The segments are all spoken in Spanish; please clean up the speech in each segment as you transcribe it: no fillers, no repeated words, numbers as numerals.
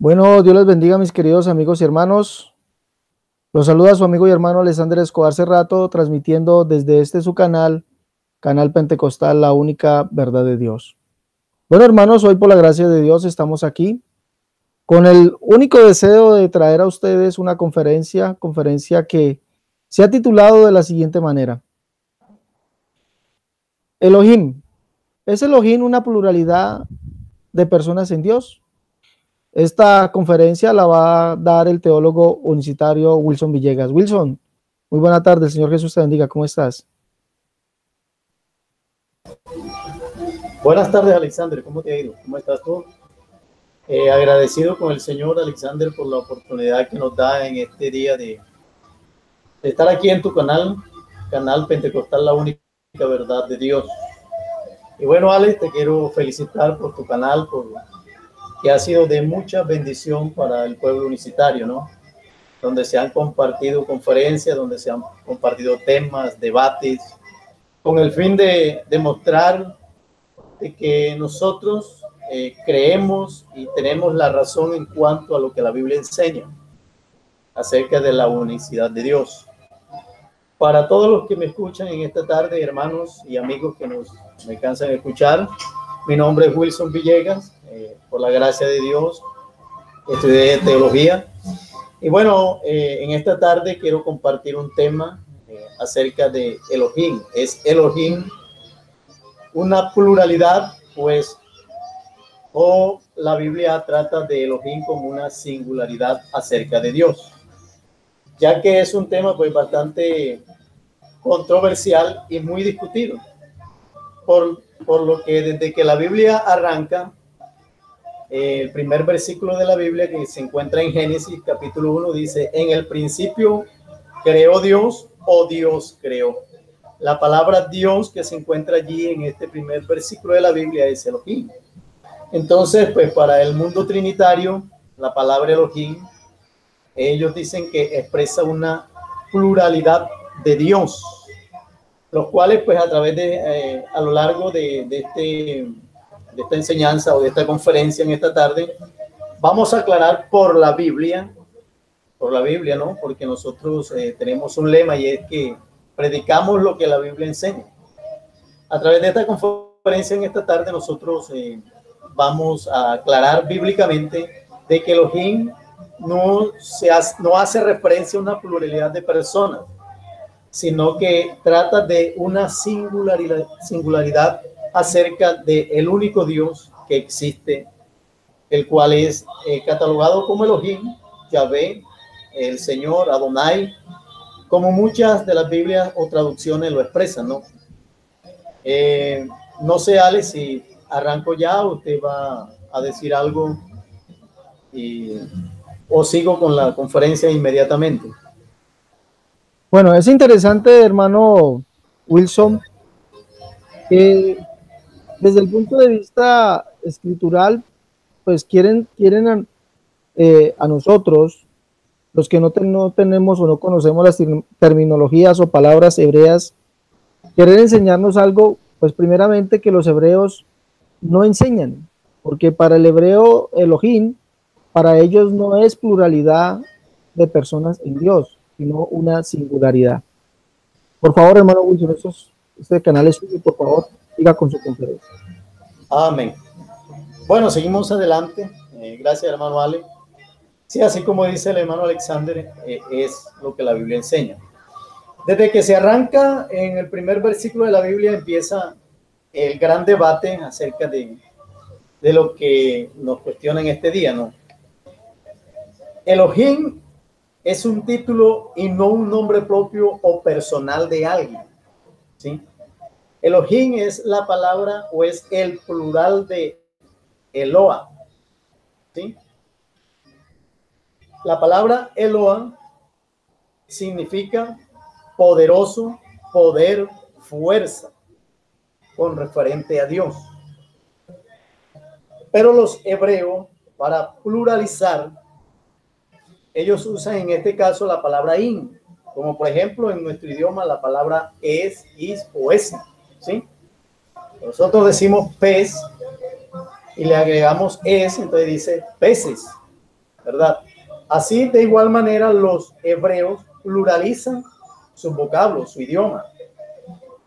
Bueno, Dios les bendiga, mis queridos amigos y hermanos. Los saluda su amigo y hermano Alexander Escobar Cerrato, transmitiendo desde este su canal, Canal Pentecostal, la única verdad de Dios. Bueno, hermanos, hoy por la gracia de Dios estamos aquí con el único deseo de traer a ustedes una conferencia que se ha titulado de la siguiente manera: Elohim. ¿Es Elohim una pluralidad de personas en Dios? Esta conferencia la va a dar el teólogo unicitario Wilson Villegas. Wilson, muy buena tarde, el Señor Jesús te bendiga, ¿cómo estás? Buenas tardes, Alexander, ¿cómo te ha ido? ¿Cómo estás tú? Agradecido con el Señor, Alexander, por la oportunidad que nos da en este día de estar aquí en tu canal, Canal Pentecostal, la única verdad de Dios. Y bueno, Alex, te quiero felicitar por tu canal, que ha sido de mucha bendición para el pueblo unicitario, ¿no? Donde se han compartido conferencias, donde se han compartido temas, debates, con el fin de demostrar de que nosotros creemos y tenemos la razón en cuanto a lo que la Biblia enseña acerca de la unicidad de Dios. Para todos los que me escuchan en esta tarde, hermanos y amigos que me cansan de escuchar, mi nombre es Wilson Villegas. Por la gracia de Dios, estudié teología. Y bueno, en esta tarde quiero compartir un tema acerca de Elohim. ¿Es Elohim una pluralidad, pues, o la Biblia trata de Elohim como una singularidad acerca de Dios? Ya que es un tema pues bastante controversial y muy discutido, por lo que desde que la Biblia arranca, el primer versículo de la Biblia que se encuentra en Génesis capítulo 1 dice: en el principio creó Dios, o Dios creó. La palabra Dios que se encuentra allí en este primer versículo de la Biblia es Elohim. Entonces, pues para el mundo trinitario, la palabra Elohim, ellos dicen que expresa una pluralidad de Dios, los cuales pues a través de, a lo largo de esta enseñanza o de esta conferencia en esta tarde, vamos a aclarar por la Biblia, ¿no? Porque nosotros tenemos un lema, y es que predicamos lo que la Biblia enseña. A través de esta conferencia en esta tarde nosotros vamos a aclarar bíblicamente de que Elohim no hace referencia a una pluralidad de personas, sino que trata de una singularidad acerca del único Dios que existe, el cual es catalogado como Elohim, Yahvé, el Señor, Adonai, como muchas de las Biblias o traducciones lo expresan, ¿no? No sé, Alex, si arranco ya, usted va a decir algo o sigo con la conferencia inmediatamente. Bueno, es interesante, hermano Wilson, que desde el punto de vista escritural, pues quieren a nosotros, los que no tenemos o no conocemos las terminologías o palabras hebreas, quieren enseñarnos algo, pues primeramente que los hebreos no enseñan, porque para el hebreo Elohim, para ellos no es pluralidad de personas en Dios, sino una singularidad. Por favor, hermano Wilson, este canal es suyo, por favor, siga con su conferencia. Amén. Bueno, seguimos adelante. Gracias, hermano Ale. Sí, así como dice el hermano Alexander, es lo que la Biblia enseña. Desde que se arranca en el primer versículo de la Biblia empieza el gran debate acerca de lo que nos cuestiona en este día, ¿no? Elohim es un título y no un nombre propio o personal de alguien, ¿sí? Elohim es la palabra o es el plural de Eloa, ¿sí? La palabra Eloa significa poderoso, poder, fuerza, con referente a Dios. Pero los hebreos, para pluralizar, ellos usan en este caso la palabra in, como por ejemplo en nuestro idioma la palabra es, is o es, ¿sí? Nosotros decimos pez y le agregamos es, entonces dice peces, ¿verdad? Así, de igual manera, los hebreos pluralizan sus vocablos, su idioma.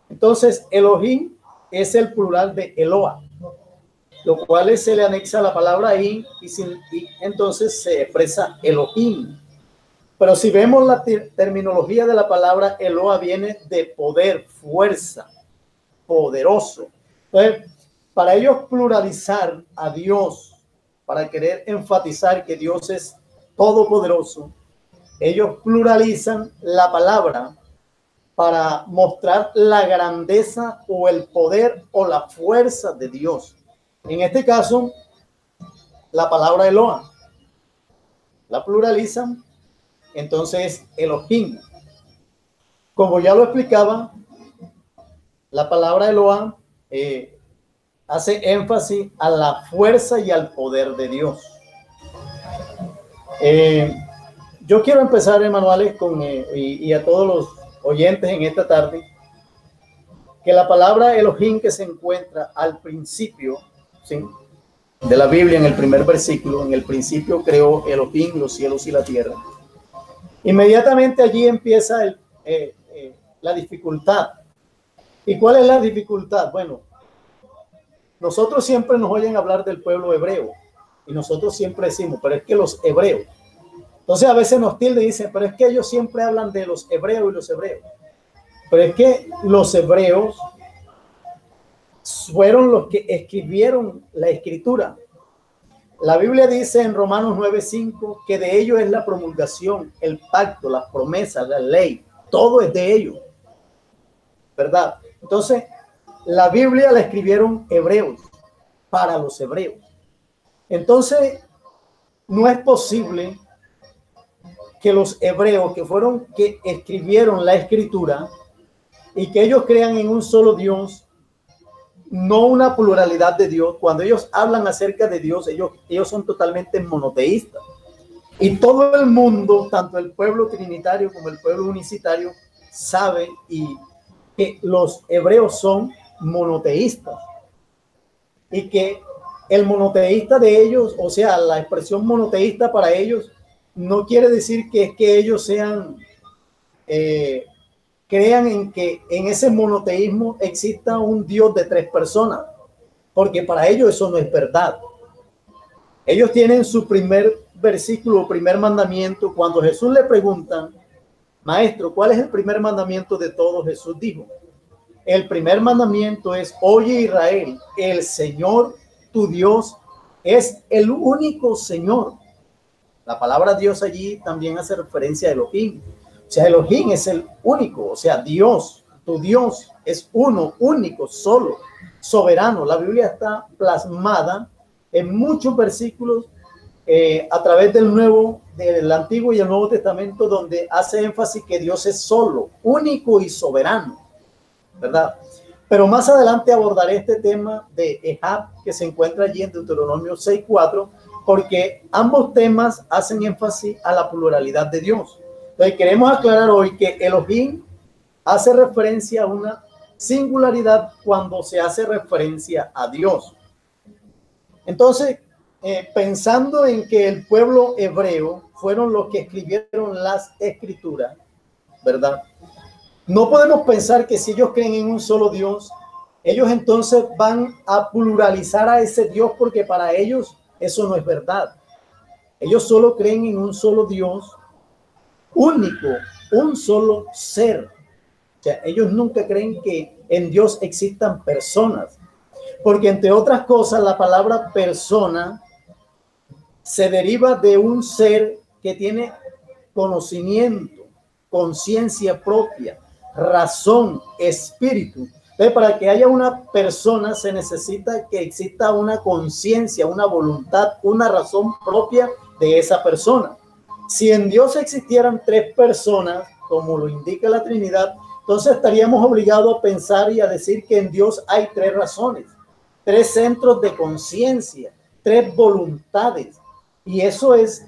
Entonces, Elohim es el plural de Eloa, lo cual se le anexa la palabra in y entonces se expresa Elohim. Pero si vemos la terminología de la palabra Eloa, viene de poder, fuerza, poderoso. Entonces, para ellos pluralizar a Dios, para querer enfatizar que Dios es todopoderoso, ellos pluralizan la palabra para mostrar la grandeza o el poder o la fuerza de Dios. En este caso, la palabra Eloa la pluralizan, entonces Elohim. Como ya lo explicaba, la palabra Eloa hace énfasis a la fuerza y al poder de Dios. Yo quiero empezar, Emanuel, y a todos los oyentes en esta tarde, que la palabra Elohim que se encuentra al principio, ¿sí?, de la Biblia, en el primer versículo, en el principio creó Elohim los cielos y la tierra. Inmediatamente allí empieza la dificultad. ¿Y cuál es la dificultad? Bueno, nosotros siempre nos oyen hablar del pueblo hebreo y nosotros siempre decimos, pero es que los hebreos. Entonces a veces nos tilden y dicen, pero es que ellos siempre hablan de los hebreos y los hebreos. Pero es que los hebreos fueron los que escribieron la escritura. La Biblia dice en Romanos 9:5 que de ellos es la promulgación, el pacto, las promesas, la ley, todo es de ellos, ¿verdad? Entonces, la Biblia la escribieron hebreos, para los hebreos. Entonces, no es posible que los hebreos que fueron que escribieron la escritura y que ellos crean en un solo Dios, no una pluralidad de Dios. Cuando ellos hablan acerca de Dios, ellos son totalmente monoteístas. Y todo el mundo, tanto el pueblo trinitario como el pueblo unicitario, sabe que los hebreos son monoteístas. Y que el monoteísta de ellos, o sea, la expresión monoteísta para ellos, no quiere decir que es que ellos sean... crean en que en ese monoteísmo exista un Dios de tres personas, porque para ellos eso no es verdad. Ellos tienen su primer versículo, primer mandamiento. Cuando Jesús le preguntan, maestro, ¿cuál es el primer mandamiento de todos? Jesús dijo, el primer mandamiento es, oye Israel, el Señor tu Dios es el único Señor. La palabra Dios allí también hace referencia a Elohim. O sea, Elohim es el único, o sea, Dios, tu Dios es uno, único, solo, soberano. La Biblia está plasmada en muchos versículos a través del Antiguo y el Nuevo Testamento, donde hace énfasis que Dios es solo, único y soberano, ¿verdad? Pero más adelante abordaré este tema de Ehab, que se encuentra allí en Deuteronomio 6:4, porque ambos temas hacen énfasis a la pluralidad de Dios. Entonces queremos aclarar hoy que Elohim hace referencia a una singularidad cuando se hace referencia a Dios. Entonces, pensando en que el pueblo hebreo fueron los que escribieron las escrituras, ¿verdad? No podemos pensar que si ellos creen en un solo Dios, ellos entonces van a pluralizar a ese Dios, porque para ellos eso no es verdad. Ellos solo creen en un solo Dios, único, un solo ser. O sea, ellos nunca creen que en Dios existan personas, porque entre otras cosas la palabra persona se deriva de un ser que tiene conocimiento, conciencia propia, razón, espíritu. Entonces, para que haya una persona se necesita que exista una conciencia, una voluntad, una razón propia de esa persona. Si en Dios existieran tres personas, como lo indica la Trinidad, entonces estaríamos obligados a pensar y a decir que en Dios hay tres razones, tres centros de conciencia, tres voluntades. Y eso es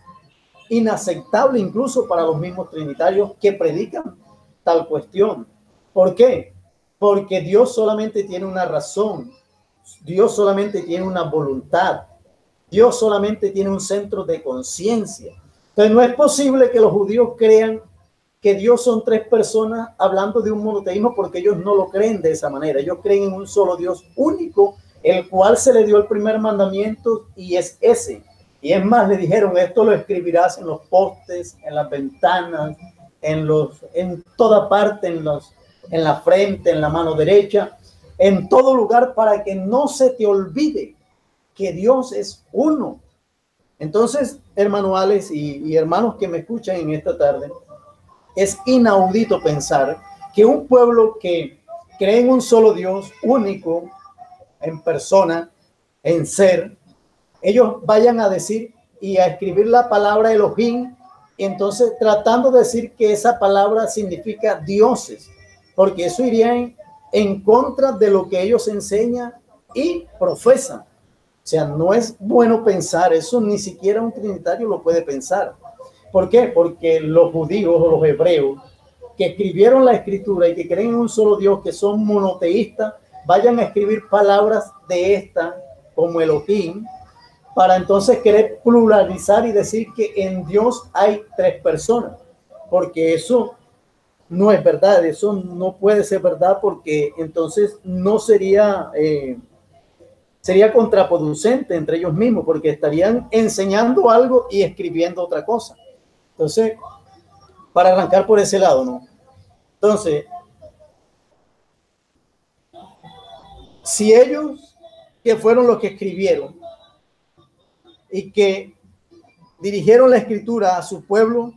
inaceptable incluso para los mismos trinitarios que predican tal cuestión. ¿Por qué? Porque Dios solamente tiene una razón, Dios solamente tiene una voluntad. Dios solamente tiene un centro de conciencia. Entonces no es posible que los judíos crean que Dios son tres personas hablando de un monoteísmo, porque ellos no lo creen de esa manera. Ellos creen en un solo Dios único, el cual se le dio el primer mandamiento y es ese. Y es más, le dijeron, esto lo escribirás en los postes, en las ventanas, en toda parte, en la frente, en la mano derecha, en todo lugar, para que no se te olvide que Dios es uno. Entonces, hermano Alex y hermanos que me escuchan en esta tarde, es inaudito pensar que un pueblo que cree en un solo Dios único, en persona, en ser, ellos vayan a decir y a escribir la palabra Elohim, y entonces tratando de decir que esa palabra significa dioses, porque eso iría en contra de lo que ellos enseñan y profesan. O sea, no es bueno pensar eso, ni siquiera un trinitario lo puede pensar. ¿Por qué? Porque los judíos o los hebreos que escribieron la escritura y que creen en un solo Dios, que son monoteístas, vayan a escribir palabras de esta como Elohim, para entonces querer pluralizar y decir que en Dios hay tres personas, porque eso no es verdad, eso no puede ser verdad, porque entonces no sería, sería contraproducente entre ellos mismos, porque estarían enseñando algo y escribiendo otra cosa. Entonces, para arrancar por ese lado, ¿no? Entonces, si ellos, que fueron los que escribieron y que dirigieron la escritura a su pueblo,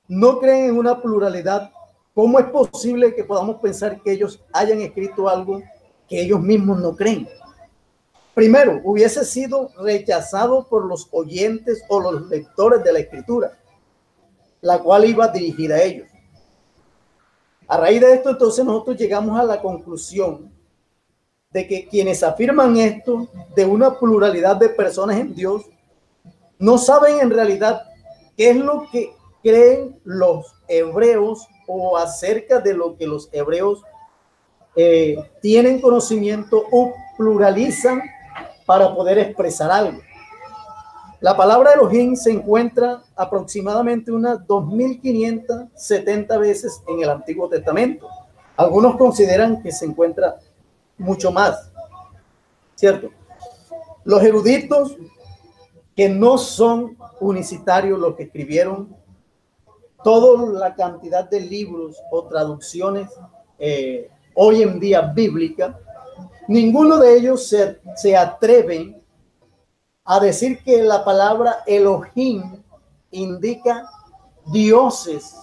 no creen en una pluralidad, ¿cómo es posible que podamos pensar que ellos hayan escrito algo que ellos mismos no creen? Primero, hubiese sido rechazado por los oyentes o los lectores de la escritura, la cual iba dirigida a ellos. A raíz de esto, entonces, nosotros llegamos a la conclusión de que quienes afirman esto de una pluralidad de personas en Dios no saben en realidad qué es lo que creen los hebreos o acerca de lo que los hebreos tienen conocimiento o pluralizan para poder expresar algo. La palabra Elohim se encuentra aproximadamente unas 2570 veces en el Antiguo Testamento. Algunos consideran que se encuentra mucho más, ¿cierto? Los eruditos que no son unicitarios, los que escribieron toda la cantidad de libros o traducciones hoy en día bíblica, ninguno de ellos se atreven a decir que la palabra Elohim indica dioses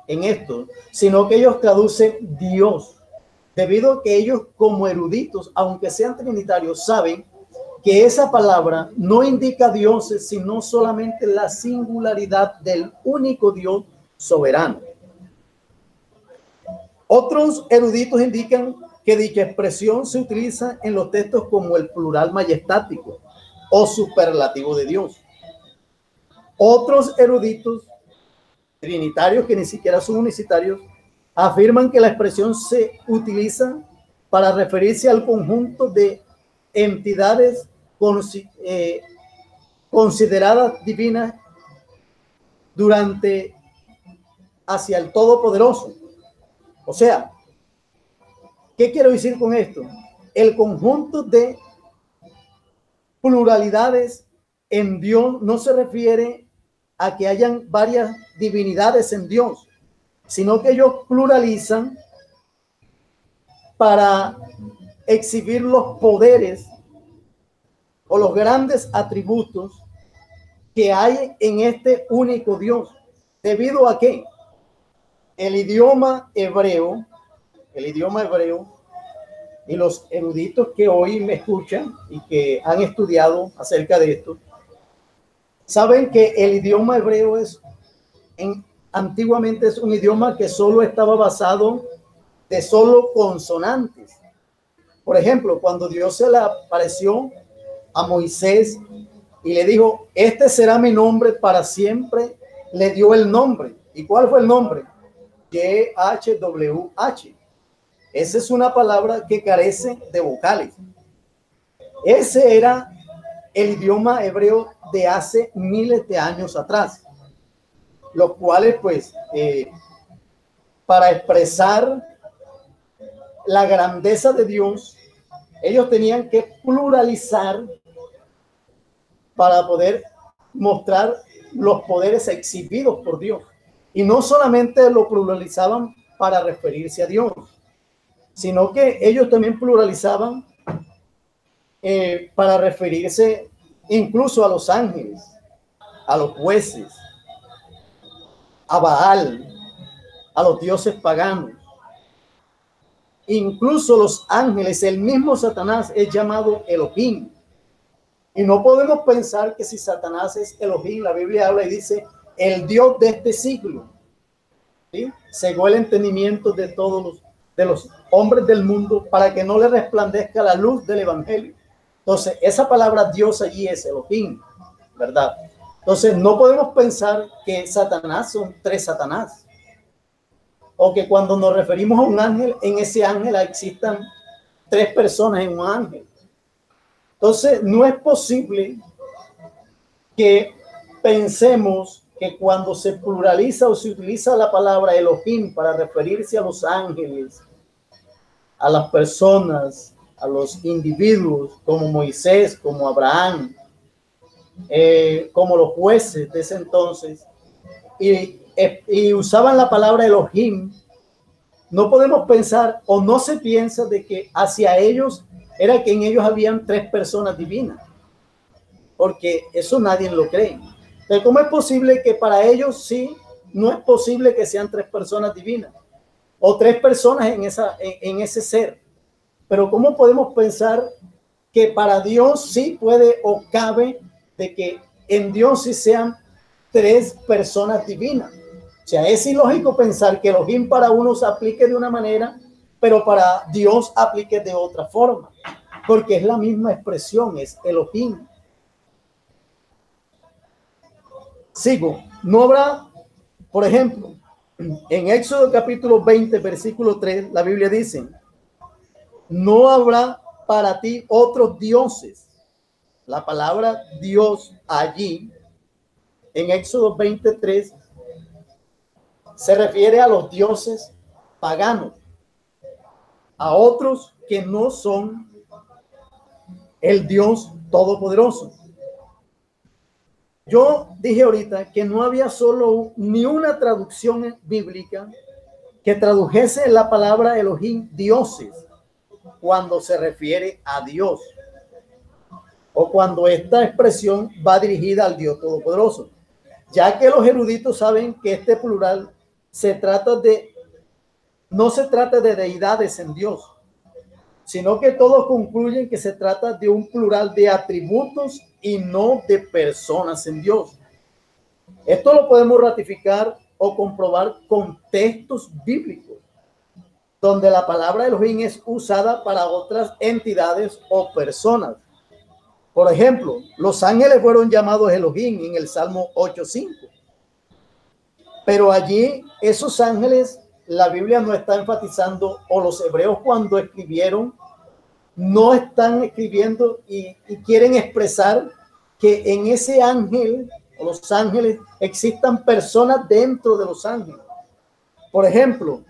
en esto, sino que ellos traducen Dios, debido a que ellos como eruditos, aunque sean trinitarios, saben que esa palabra no indica dioses, sino solamente la singularidad del único Dios soberano. Otros eruditos indican que dicha expresión se utiliza en los textos como el plural majestático o superlativo de Dios. Otros eruditos trinitarios, que ni siquiera son unicitarios, afirman que la expresión se utiliza para referirse al conjunto de entidades consideradas divinas durante hacia el Todopoderoso. O sea, ¿qué quiero decir con esto? El conjunto de pluralidades en Dios no se refiere a que hayan varias divinidades en Dios, sino que ellos pluralizan para exhibir los poderes o los grandes atributos que hay en este único Dios. ¿Debido a qué? El idioma hebreo y los eruditos que hoy me escuchan y que han estudiado acerca de esto, saben que el idioma hebreo antiguamente es un idioma que solo estaba basado de solo consonantes. Por ejemplo, cuando Dios se le apareció a Moisés y le dijo, este será mi nombre para siempre, le dio el nombre. ¿Y cuál fue el nombre? YHWH. Esa es una palabra que carece de vocales. Ese era el idioma hebreo de hace miles de años atrás, los cuales pues para expresar la grandeza de Dios, ellos tenían que pluralizar para poder mostrar los poderes exhibidos por Dios. Y no solamente lo pluralizaban para referirse a Dios, sino que ellos también pluralizaban para referirse incluso a los ángeles, a los jueces, a Baal, a los dioses paganos. Incluso los ángeles, el mismo Satanás es llamado Elohim. Y no podemos pensar que si Satanás es Elohim, la Biblia habla y dice el Dios de este siglo, ¿sí? Cegó el entendimiento de todos los hombres del mundo para que no le resplandezca la luz del evangelio. Entonces, esa palabra Dios allí es Elohim, ¿verdad? Entonces, no podemos pensar que Satanás son tres Satanás. O que cuando nos referimos a un ángel, en ese ángel existan tres personas en un ángel. Entonces, no es posible que pensemos que cuando se pluraliza o se utiliza la palabra Elohim para referirse a los ángeles, a las personas, a los individuos como Moisés, como Abraham, como los jueces de ese entonces, y usaban la palabra Elohim, no podemos pensar o no se piensa de que hacia ellos era que en ellos habían tres personas divinas, porque eso nadie lo cree. Entonces, ¿cómo es posible que para ellos sí, no es posible que sean tres personas divinas o tres personas en ese ser? Pero ¿cómo podemos pensar que para Dios sí puede o cabe de que en Dios sí sean tres personas divinas? O sea, es ilógico pensar que Elohim para unos aplique de una manera, pero para Dios aplique de otra forma, porque es la misma expresión, es Elohim. Sigo. No habrá, por ejemplo, en Éxodo capítulo 20, versículo 3, la Biblia dice, no habrá para ti otros dioses. La palabra Dios allí, en Éxodo 23, se refiere a los dioses paganos, a otros que no son el Dios todopoderoso. Yo dije ahorita que no había solo ni una traducción bíblica que tradujese la palabra Elohim, dioses, cuando se refiere a Dios o cuando esta expresión va dirigida al Dios todopoderoso, ya que los eruditos saben que este plural no se trata de deidades en Dios, sino que todos concluyen que se trata de un plural de atributos y no de personas en Dios. Esto lo podemos ratificar o comprobar con textos bíblicos, donde la palabra Elohim es usada para otras entidades o personas. Por ejemplo, los ángeles fueron llamados Elohim en el Salmo 8:5. Pero allí esos ángeles, la Biblia no está enfatizando, o los hebreos cuando escribieron, no están escribiendo y quieren expresar que en ese ángel o los ángeles existan personas dentro de los ángeles. Por ejemplo,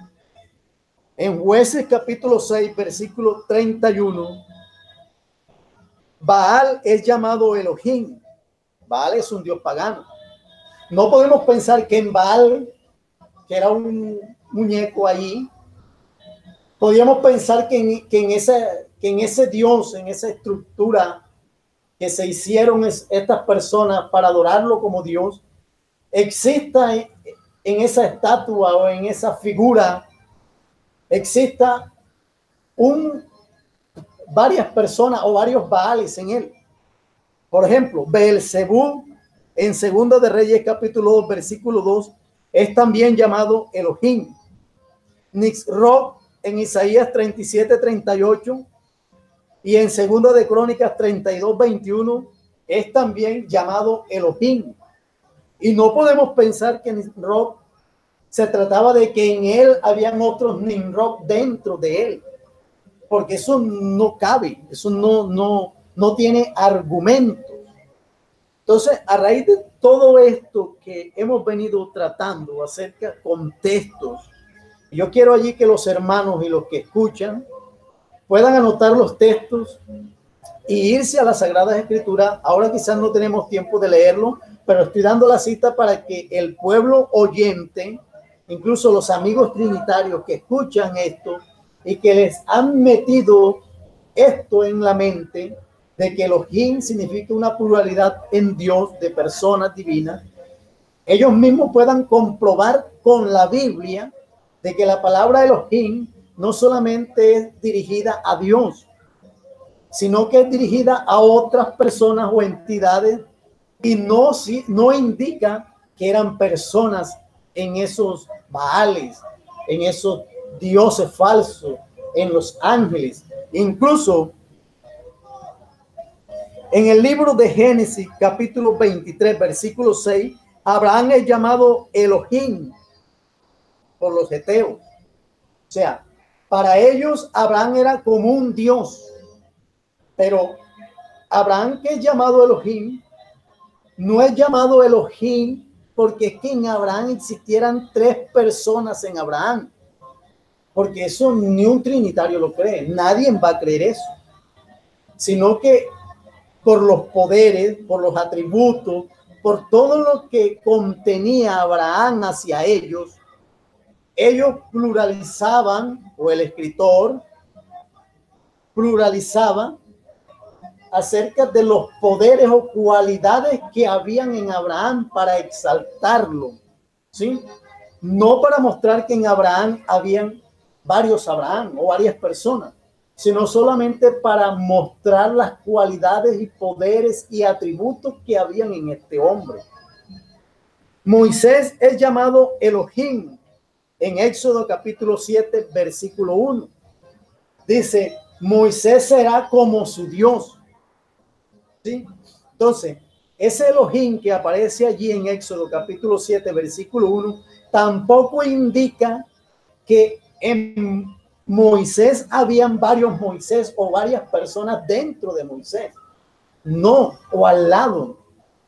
en Jueces capítulo 6, versículo 31, Baal es llamado Elohim. Baal es un dios pagano. No podemos pensar que en Baal, que era un muñeco ahí, podríamos pensar que en ese Dios, en esa estructura que se hicieron estas personas para adorarlo como Dios, exista en esa estatua o en esa figura, exista varias personas o varios Baales en él. Por ejemplo, Beelzebú en Segunda de Reyes capítulo 2, versículo 2, es también llamado Elohim. Nisroch en Isaías 37, 38 y en Segunda de Crónicas 32, 21 es también llamado Elohim. Y no podemos pensar que Nisroch se trataba de que en él habían otros Nimrod dentro de él, porque eso no cabe, eso no tiene argumento. Entonces, a raíz de todo esto que hemos venido tratando acerca de contextos, yo quiero allí que los hermanos y los que escuchan puedan anotar los textos y irse a las Sagradas Escrituras. Ahora quizás no tenemos tiempo de leerlo, pero estoy dando la cita para que el pueblo oyente, incluso los amigos trinitarios que escuchan esto y que les han metido esto en la mente, de que Elohim significa una pluralidad en Dios de personas divinas, ellos mismos puedan comprobar con la Biblia de que la palabra Elohim no solamente es dirigida a Dios, sino que es dirigida a otras personas o entidades, y no indica que eran personas en esos Baales, en esos dioses falsos, en los ángeles. Incluso en el libro de Génesis, capítulo 23, versículo 6, Abraham es llamado Elohim por los heteos. O sea, para ellos Abraham era como un dios. Pero Abraham, que es llamado Elohim, no es llamado Elohim porque es que en Abraham existieran tres personas en Abraham. Porque eso ni un trinitario lo cree. Nadie va a creer eso. Sino que por los poderes, por los atributos, por todo lo que contenía Abraham hacia ellos pluralizaban, o el escritor pluralizaba acerca de los poderes o cualidades que habían en Abraham para exaltarlo, ¿sí? No para mostrar que en Abraham habían varios Abraham o varias personas, sino solamente para mostrar las cualidades y poderes y atributos que habían en este hombre. Moisés es llamado Elohim en Éxodo capítulo 7, versículo 1. Dice, Moisés será como su Dios. ¿Sí? Entonces, ese Elohim que aparece allí en Éxodo capítulo 7, versículo 1, tampoco indica que en Moisés habían varios Moisés o varias personas dentro de Moisés. No, o al lado,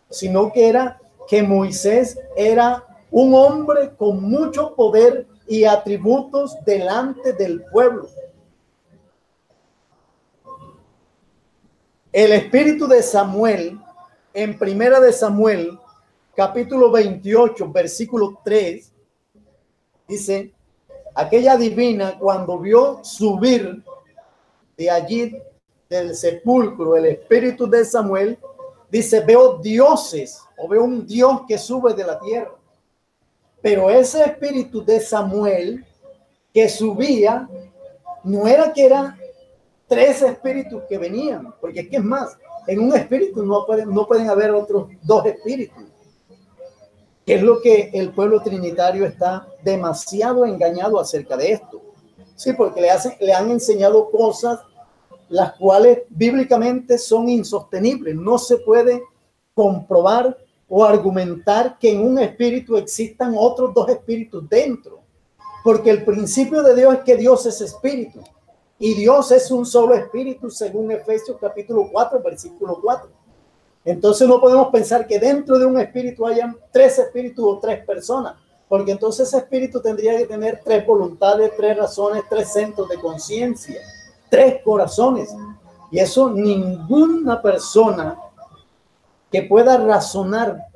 sino que era que Moisés era un hombre con mucho poder y atributos delante del pueblo. El espíritu de Samuel, en Primera de Samuel, capítulo 28, versículo 3, dice, aquella divina cuando vio subir de allí del sepulcro el espíritu de Samuel, dice, veo dioses, o veo un Dios que sube de la tierra. Pero ese espíritu de Samuel que subía, no era que eran tres espíritus que venían, porque es que es más, en un espíritu no pueden haber otros dos espíritus, que es lo que el pueblo trinitario está demasiado engañado acerca de esto. Sí, porque le han enseñado cosas las cuales bíblicamente son insostenibles. No se puede comprobar o argumentar que en un espíritu existan otros dos espíritus dentro, porque el principio de Dios es que Dios es espíritu y Dios es un solo espíritu, según Efesios capítulo 4, versículo 4. Entonces no podemos pensar que dentro de un espíritu hayan tres espíritus o tres personas, porque entonces ese espíritu tendría que tener tres voluntades, tres razones, tres centros de conciencia, tres corazones. Y eso ninguna persona que pueda razonar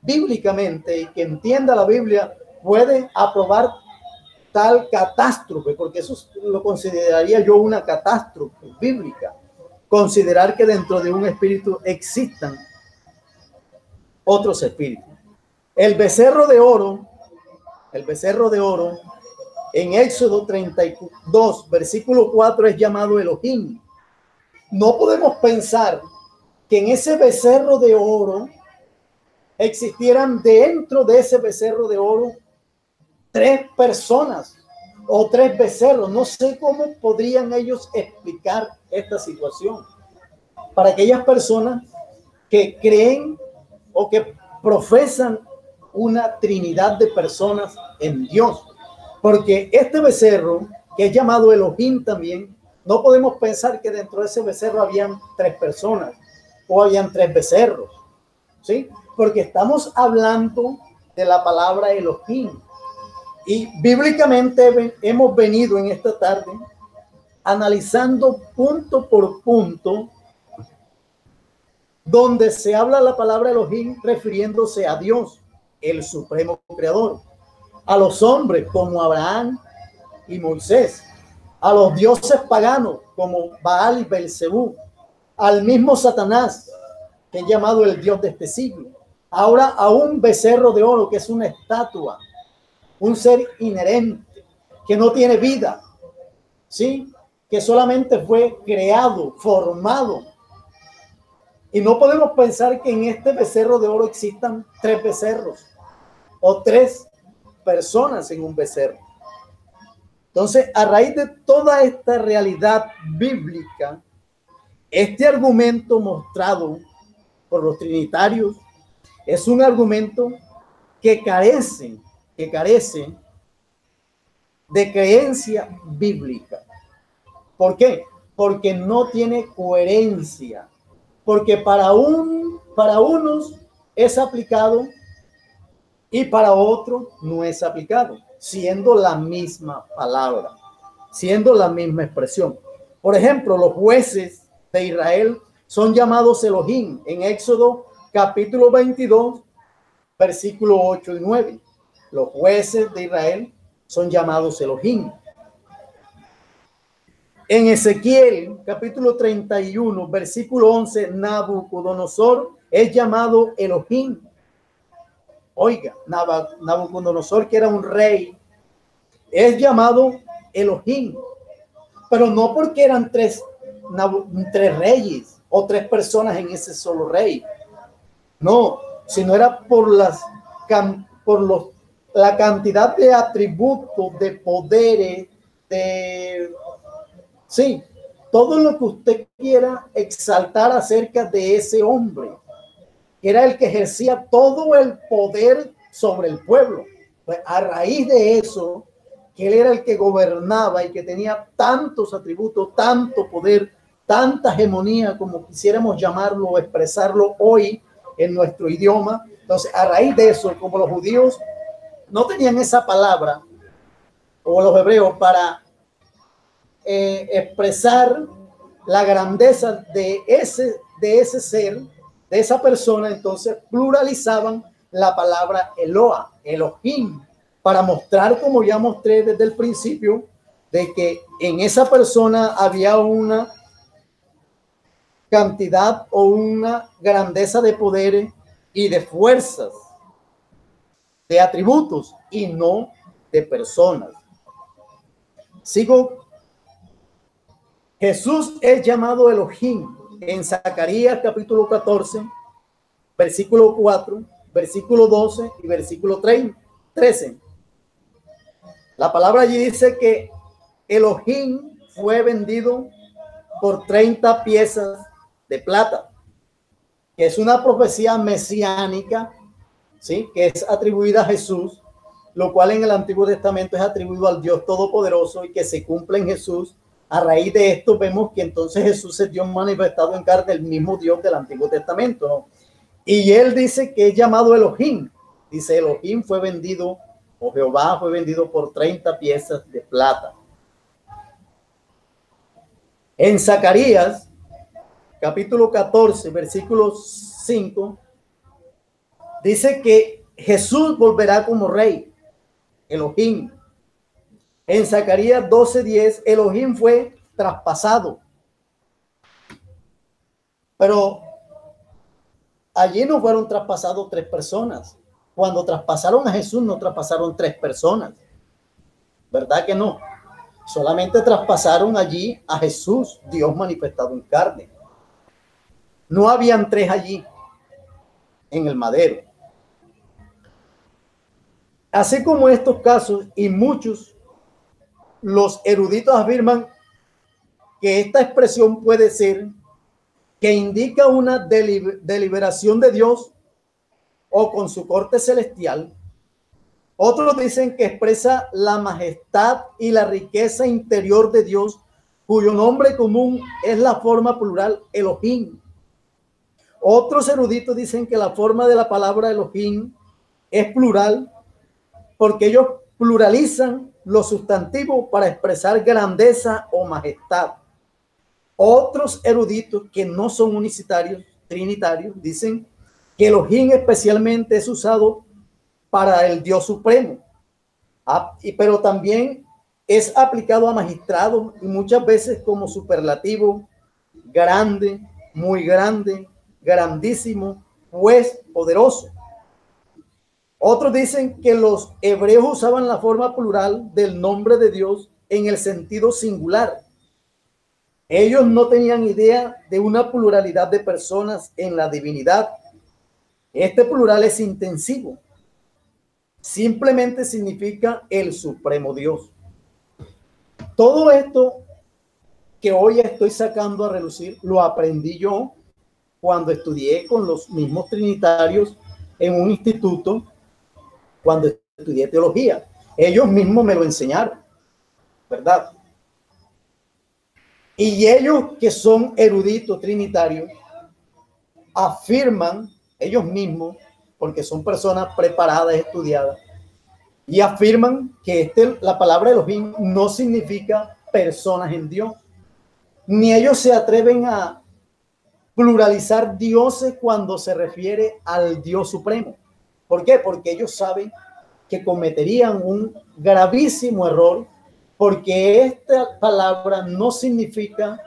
bíblicamente y que entienda la Biblia puede aprobar tal catástrofe, porque eso lo consideraría yo una catástrofe bíblica. Considerar que dentro de un espíritu existan otros espíritus. El becerro de oro en Éxodo 32, versículo 4 es llamado Elohim. No podemos pensar que en ese becerro de oro existieran dentro de ese becerro de oro tres personas o tres becerros. No sé cómo podrían ellos explicar esta situación para aquellas personas que creen o que profesan una trinidad de personas en Dios, porque este becerro, que es llamado Elohim también, no podemos pensar que dentro de ese becerro habían tres personas o habían tres becerros, ¿sí? Porque estamos hablando de la palabra Elohim. Y bíblicamente hemos venido en esta tarde analizando punto por punto donde se habla la palabra Elohim refiriéndose a Dios, el supremo creador, a los hombres como Abraham y Moisés, a los dioses paganos como Baal y Belcebú, al mismo Satanás, que es llamado el Dios de este siglo, ahora a un becerro de oro, que es una estatua, un ser inherente, que no tiene vida, ¿sí? Que solamente fue creado, formado. Y no podemos pensar que en este becerro de oro existan 3 becerros o 3 personas en un becerro. Entonces, a raíz de toda esta realidad bíblica, este argumento mostrado por los trinitarios es un argumento que carece de creencia bíblica. ¿Por qué? Porque no tiene coherencia. Porque para unos es aplicado y para otros no es aplicado, siendo la misma palabra, siendo la misma expresión. Por ejemplo, los jueces de Israel son llamados Elohim en Éxodo capítulo 22, versículo 8 y 9. Los jueces de Israel son llamados Elohim. En Ezequiel capítulo 31, versículo 11, Nabucodonosor es llamado Elohim. Oiga, Nabucodonosor, que era un rey, es llamado Elohim, pero no porque eran tres reyes o 3 personas en ese solo rey. No, sino era por la cantidad de atributos, de poderes, sí, todo lo que usted quiera exaltar acerca de ese hombre, que era el que ejercía todo el poder sobre el pueblo. Pues a raíz de eso, que él era el que gobernaba y que tenía tantos atributos, tanto poder, tanta hegemonía, como quisiéramos llamarlo o expresarlo hoy en nuestro idioma. Entonces, a raíz de eso, como los judíos no tenían esa palabra, o los hebreos, para expresar la grandeza de ese ser, de esa persona, entonces pluralizaban la palabra Eloa, Elohim, para mostrar, como ya mostré desde el principio, de que en esa persona había una cantidad o una grandeza de poderes y de fuerzas, de atributos y no de personas. Sigo. Jesús es llamado Elohim en Zacarías capítulo 14, versículo 4, versículo 12 y versículo 13. La palabra allí dice que Elohim fue vendido por 30 piezas de plata, que es una profecía mesiánica, ¿sí? Que es atribuida a Jesús, lo cual en el Antiguo Testamento es atribuido al Dios Todopoderoso y que se cumple en Jesús. A raíz de esto vemos que entonces Jesús es Dios manifestado en carne, el mismo Dios del Antiguo Testamento, ¿no? Y él dice que es llamado Elohim. Dice Elohim fue vendido, o Jehová fue vendido por 30 piezas de plata. En Zacarías, capítulo 14, versículo 5, dice que Jesús volverá como rey, Elohim. En Zacarías 12:10, Elohim fue traspasado. Pero allí no fueron traspasados 3 personas. Cuando traspasaron a Jesús, no traspasaron 3 personas. ¿Verdad que no? Solamente traspasaron allí a Jesús, Dios manifestado en carne. No habían 3 allí en el madero. Así como estos casos y muchos, los eruditos afirman que esta expresión puede ser que indica una deliberación de Dios o con su corte celestial. Otros dicen que expresa la majestad y la riqueza interior de Dios, cuyo nombre común es la forma plural Elohim. Otros eruditos dicen que la forma de la palabra Elohim es plural porque ellos pluralizan los sustantivos para expresar grandeza o majestad. Otros eruditos que no son unicitarios, trinitarios, dicen que Elohim especialmente es usado para el Dios supremo, pero también es aplicado a magistrados y muchas veces como superlativo, grande, muy grande, grandísimo, juez, poderoso. Otros dicen que los hebreos usaban la forma plural del nombre de Dios en el sentido singular. Ellos no tenían idea de una pluralidad de personas en la divinidad. Este plural es intensivo. Simplemente significa el supremo Dios. Todo esto que hoy estoy sacando a relucir lo aprendí yo cuando estudié con los mismos trinitarios en un instituto, cuando estudié teología. Ellos mismos me lo enseñaron, ¿verdad? Y ellos que son eruditos trinitarios afirman ellos mismos, porque son personas preparadas, estudiadas, y afirman que la palabra Elohim no significa personas en Dios, ni ellos se atreven a pluralizar dioses cuando se refiere al Dios supremo. ¿Por qué? Porque ellos saben que cometerían un gravísimo error, porque esta palabra no significa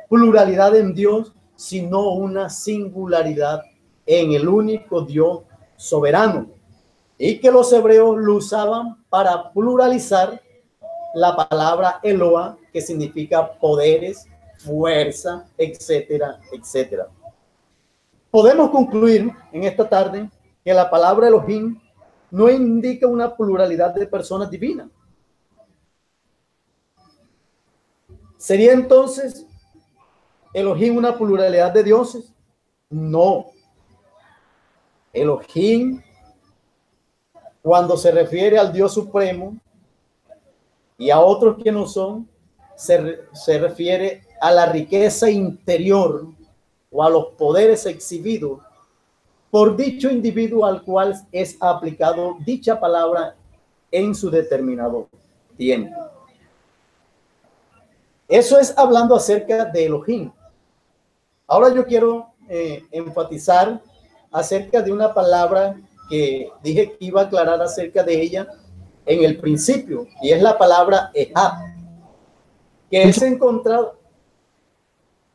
pluralidad en Dios, sino una singularidad en el único Dios soberano, y que los hebreos lo usaban para pluralizar la palabra Eloah, que significa poderes, fuerza, etcétera, etcétera. Podemos concluir en esta tarde que la palabra Elohim no indica una pluralidad de personas divinas. ¿Sería entonces Elohim una pluralidad de dioses? No. Elohim, cuando se refiere al Dios supremo y a otros que no son, se refiere a la riqueza interior o a los poderes exhibidos por dicho individuo al cual es aplicado dicha palabra en su determinado tiempo. Eso es hablando acerca de Elohim. Ahora yo quiero enfatizar acerca de una palabra que dije que iba a aclarar acerca de ella en el principio, y es la palabra Ehab, que es encontrado.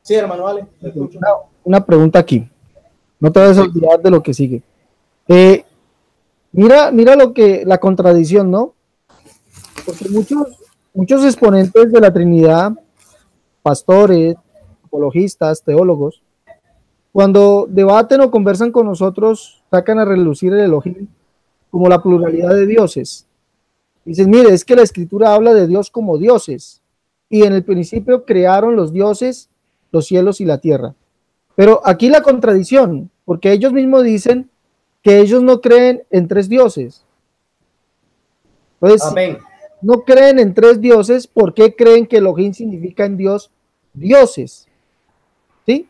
Sí, hermano Ale, ¿me escucho? Una pregunta aquí. No te vas a olvidar de lo que sigue. Mira la contradicción, ¿no? Porque muchos exponentes de la Trinidad, pastores, apologistas, teólogos, cuando debaten o conversan con nosotros, sacan a relucir el Elohim como la pluralidad de dioses. Dicen, mire, es que la Escritura habla de Dios como dioses, y en el principio crearon los dioses, los cielos y la tierra. Pero aquí la contradicción, porque ellos mismos dicen que ellos no creen en tres dioses. Entonces, amén. Si no creen en tres dioses, ¿por qué creen que Elohim significa en Dios dioses? ¿Sí?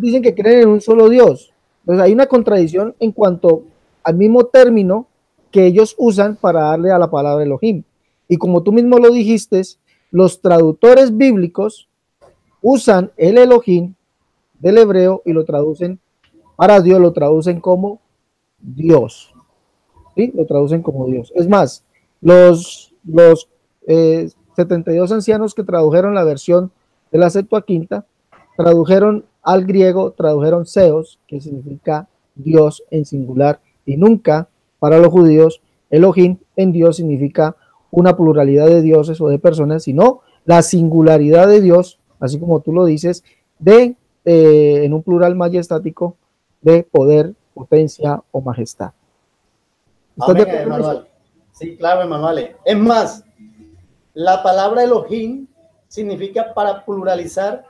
Dicen que creen en un solo Dios. Entonces hay una contradicción en cuanto al mismo término que ellos usan para darle a la palabra Elohim. Y como tú mismo lo dijiste, los traductores bíblicos usan el Elohim del hebreo y lo traducen para Dios, lo traducen como Dios. ¿Sí? Lo traducen como Dios. Es más, los 72 ancianos que tradujeron la versión de la Septuaginta, tradujeron al griego, tradujeron Zeus, que significa Dios en singular, y nunca para los judíos Elohim en Dios significa una pluralidad de dioses o de personas, sino la singularidad de Dios, así como tú lo dices, en un plural majestático de poder, potencia o majestad. Amén, Emanuel. Sí, claro, Emanuel. Es más, la palabra Elohim significa para pluralizar,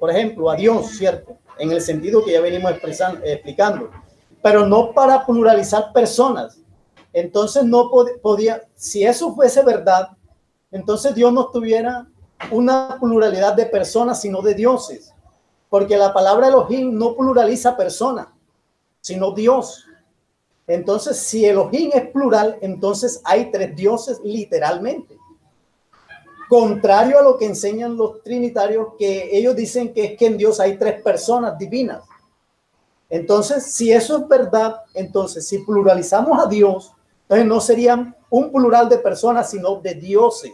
por ejemplo, a Dios, ¿cierto? En el sentido que ya venimos explicando, pero no para pluralizar personas. Entonces no podía, si eso fuese verdad, entonces Dios no tuviera una pluralidad de personas, sino de dioses. porque la palabra Elohim no pluraliza persona, sino Dios. Entonces, si Elohim es plural, entonces hay tres dioses literalmente. Contrario a lo que enseñan los trinitarios, que ellos dicen que es que en Dios hay tres personas divinas. Entonces, si eso es verdad, entonces si pluralizamos a Dios, entonces no serían un plural de personas, sino de dioses.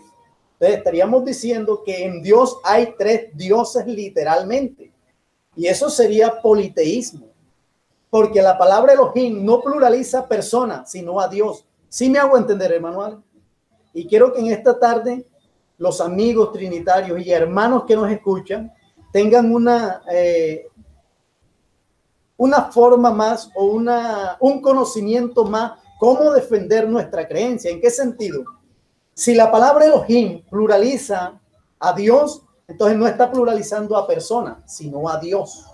Entonces estaríamos diciendo que en Dios hay tres dioses literalmente. Y eso sería politeísmo. Porque la palabra Elohim no pluraliza personas, sino a Dios. ¿Sí me hago entender, hermano? Y quiero que en esta tarde los amigos trinitarios y hermanos que nos escuchan tengan una forma más o un conocimiento más cómo defender nuestra creencia. ¿En qué sentido? Si la palabra Elohim pluraliza a Dios, entonces no está pluralizando a personas, sino a Dios.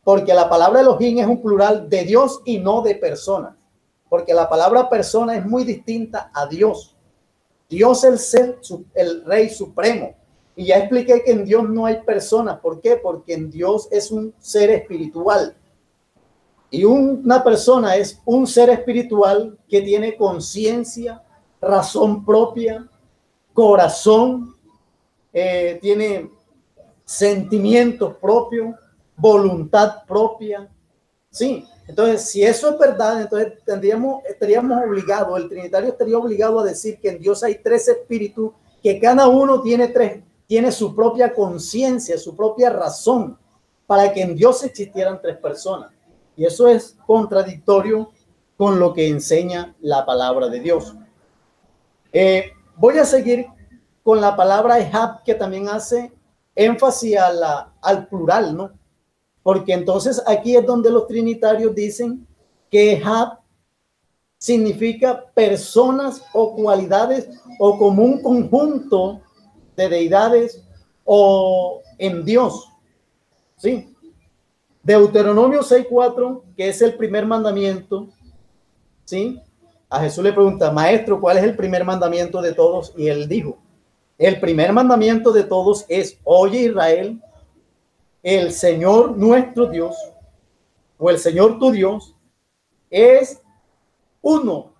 Porque la palabra Elohim es un plural de Dios y no de personas. Porque la palabra persona es muy distinta a Dios. Dios es el ser, el Rey Supremo. Y ya expliqué que en Dios no hay personas. ¿Por qué? Porque en Dios es un ser espiritual. Y una persona es un ser espiritual que tiene conciencia, razón propia, corazón, tiene sentimientos propios, voluntad propia. Sí, entonces si eso es verdad, entonces estaríamos obligados, el trinitario estaría obligado a decir que en Dios hay tres espíritus, que cada uno tiene su propia conciencia, su propia razón, para que en Dios existieran tres personas. Y eso es contradictorio con lo que enseña la palabra de Dios. Voy a seguir con la palabra Ehab, que también hace énfasis al plural, ¿no? Porque entonces aquí es donde los trinitarios dicen que Ehab significa personas o cualidades o como un conjunto de deidades o en Dios. ¿Sí? Deuteronomio 6:4, que es el primer mandamiento, ¿sí? A Jesús le pregunta, maestro, ¿cuál es el primer mandamiento de todos? Y él dijo, el primer mandamiento de todos es, oye Israel, el Señor nuestro Dios, o el Señor tu Dios, es uno.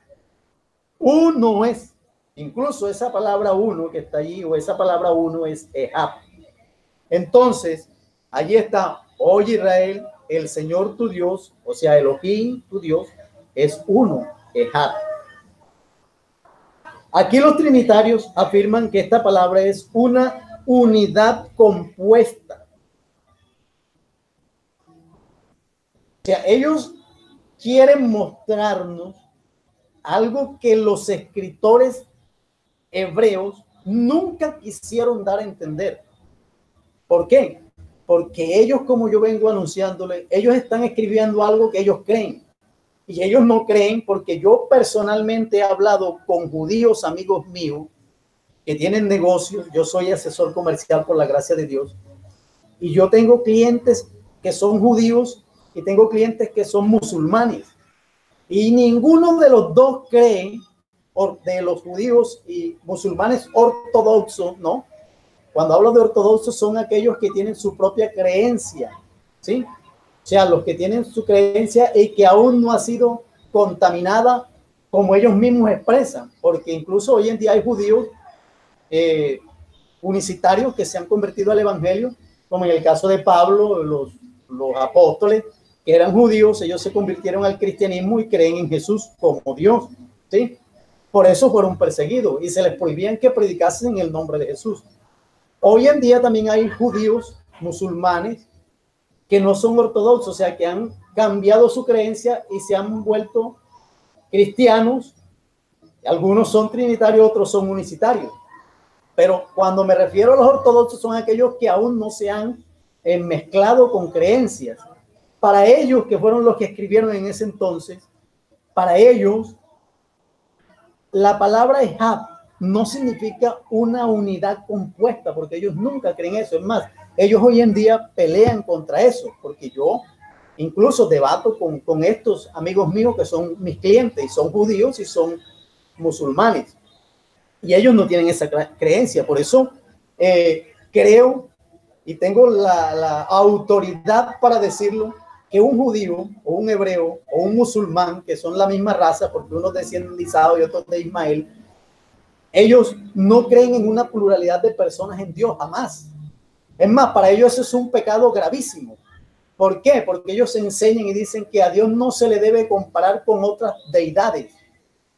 Uno es. Incluso esa palabra uno que está allí, o esa palabra uno es Ehab. Entonces, allí está, oye Israel, el Señor tu Dios, o sea, Elohim tu Dios, es uno, Ehab. Aquí los trinitarios afirman que esta palabra es una unidad compuesta. O sea, ellos quieren mostrarnos algo que los escritores hebreos nunca quisieron dar a entender. ¿Por qué? Porque ellos, como yo vengo anunciándole, ellos están escribiendo algo que ellos creen. Y ellos no creen, porque yo personalmente he hablado con judíos, amigos míos, que tienen negocios. Yo soy asesor comercial por la gracia de Dios. Y yo tengo clientes que son judíos y tengo clientes que son musulmanes. Y ninguno de los dos cree, de los judíos y musulmanes ortodoxos, ¿no? Cuando hablo de ortodoxos son aquellos que tienen su propia creencia, ¿sí? O sea, los que tienen su creencia y que aún no ha sido contaminada como ellos mismos expresan, porque incluso hoy en día hay judíos unicitarios que se han convertido al evangelio, como en el caso de Pablo, los apóstoles que eran judíos, ellos se convirtieron al cristianismo y creen en Jesús como Dios, ¿sí? Por eso fueron perseguidos y se les prohibían que predicasen en el nombre de Jesús. Hoy en día también hay judíos musulmanes que no son ortodoxos, o sea, que han cambiado su creencia y se han vuelto cristianos. Algunos son trinitarios, otros son unicitarios. Pero cuando me refiero a los ortodoxos, son aquellos que aún no se han mezclado con creencias. Para ellos, que fueron los que escribieron en ese entonces, para ellos, la palabra Ehab no significa una unidad compuesta, porque ellos nunca creen eso. Es más, ellos hoy en día pelean contra eso, porque yo incluso debato con estos amigos míos que son mis clientes y son judíos y son musulmanes. Y ellos no tienen esa creencia. Por eso creo y tengo la autoridad para decirlo, que un judío o un hebreo o un musulmán, que son la misma raza, porque uno desciende de Isao y otros de Ismael, ellos no creen en una pluralidad de personas en Dios, jamás. Es más, para ellos eso es un pecado gravísimo. ¿Por qué? Porque ellos enseñan y dicen que a Dios no se le debe comparar con otras deidades,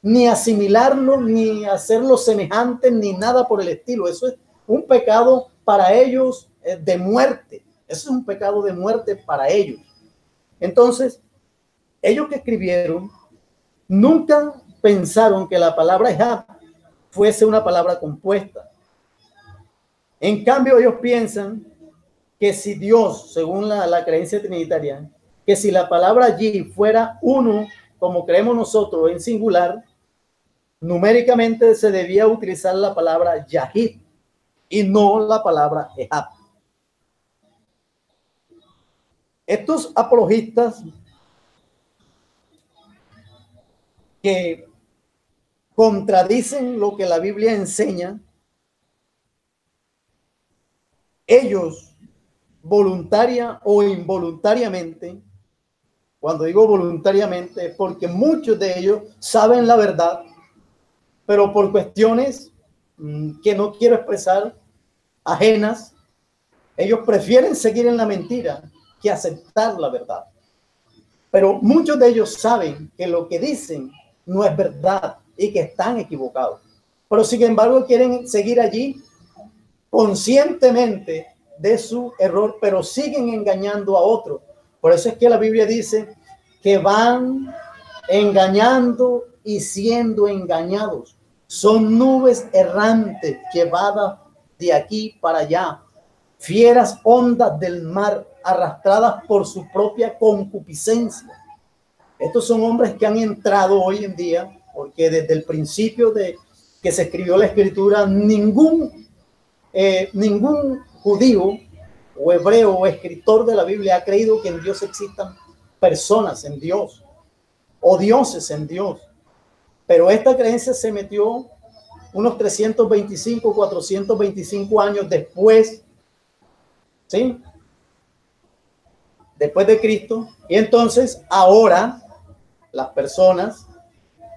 ni asimilarlo, ni hacerlo semejante, ni nada por el estilo. Eso es un pecado para ellos de muerte. Eso es un pecado de muerte para ellos. Entonces, ellos que escribieron nunca pensaron que la palabra Ejab fuese una palabra compuesta. En cambio, ellos piensan que si Dios, según la creencia trinitaria, que si la palabra allí fuera uno, como creemos nosotros, en singular, numéricamente se debía utilizar la palabra Yahid y no la palabra Ejab. Estos apologistas que contradicen lo que la Biblia enseña, ellos voluntaria o involuntariamente, cuando digo voluntariamente es porque muchos de ellos saben la verdad, pero por cuestiones que no quiero expresar, ajenas, ellos prefieren seguir en la mentira que aceptar la verdad. Pero muchos de ellos saben que lo que dicen no es verdad y que están equivocados. Pero sin embargo quieren seguir allí conscientemente de su error, pero siguen engañando a otros. Por eso es que la Biblia dice que van engañando y siendo engañados. Son nubes errantes llevadas de aquí para allá, fieras ondas del mar arrastradas por su propia concupiscencia. Estos son hombres que han entrado hoy en día, porque desde el principio de que se escribió la escritura, ningún judío o hebreo o escritor de la Biblia ha creído que en Dios existan personas en Dios o dioses en Dios. Pero esta creencia se metió unos 325, 425 años después, ¿sí? Después de Cristo. Y entonces ahora las personas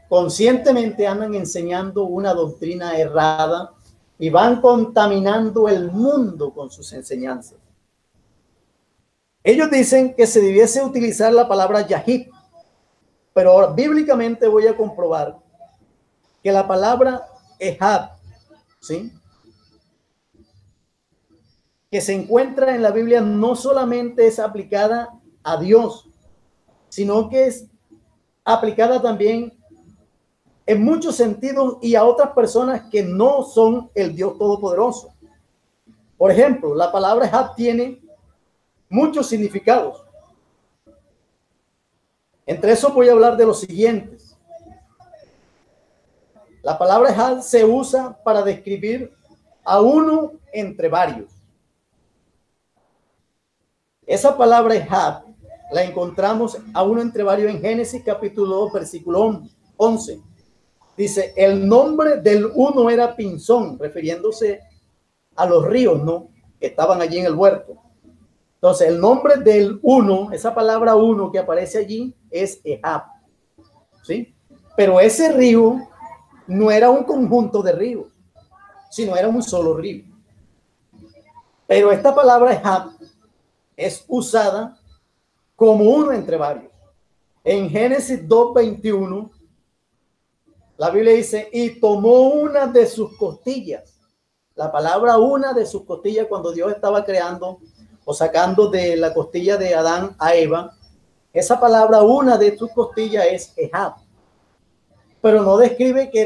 conscientemente andan enseñando una doctrina errada y van contaminando el mundo con sus enseñanzas. Ellos dicen que se debiese utilizar la palabra Yahid, pero ahora bíblicamente voy a comprobar que la palabra Ejab, ¿sí?, que se encuentra en la Biblia no solamente es aplicada a Dios, sino que es aplicada también en muchos sentidos y a otras personas que no son el Dios Todopoderoso. Por ejemplo, la palabra Ejab tiene muchos significados. Entre esos voy a hablar de los siguientes. La palabra Ejab se usa para describir a uno entre varios. Esa palabra Ejab la encontramos a uno entre varios en Génesis capítulo 2, versículo 11. Dice, el nombre del uno era Pinzón, refiriéndose a los ríos, ¿no?, que estaban allí en el huerto. Entonces, el nombre del uno, esa palabra uno que aparece allí, es Ejab, ¿sí? Pero ese río no era un conjunto de ríos, sino era un solo río. Pero esta palabra Ejab es usada como uno entre varios. En Génesis 2:21, la Biblia dice, y tomó una de sus costillas. La palabra una de sus costillas, cuando Dios estaba creando o sacando de la costilla de Adán a Eva, esa palabra una de sus costillas es Ejab. Pero no describe que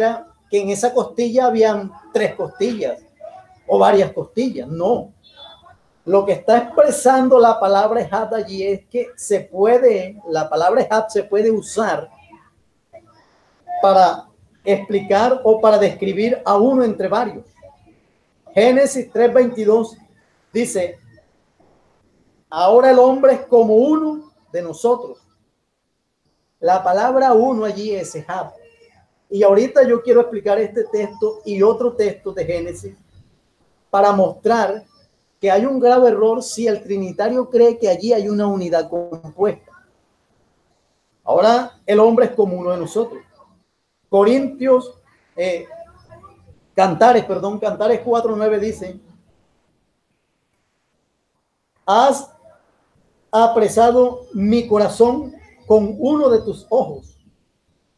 en esa costilla habían 3 costillas o varias costillas, no. Lo que está expresando la palabra Ejab allí es que la palabra Ejab se puede usar para explicar o para describir a uno entre varios. Génesis 3:22 dice, ahora el hombre es como uno de nosotros. La palabra uno allí es Ejab. Y ahorita yo quiero explicar este texto y otro texto de Génesis para mostrar que hay un grave error si el trinitario cree que allí hay una unidad compuesta. Ahora el hombre es como uno de nosotros. Cantares 4:9 dice: has apresado mi corazón con uno de tus ojos.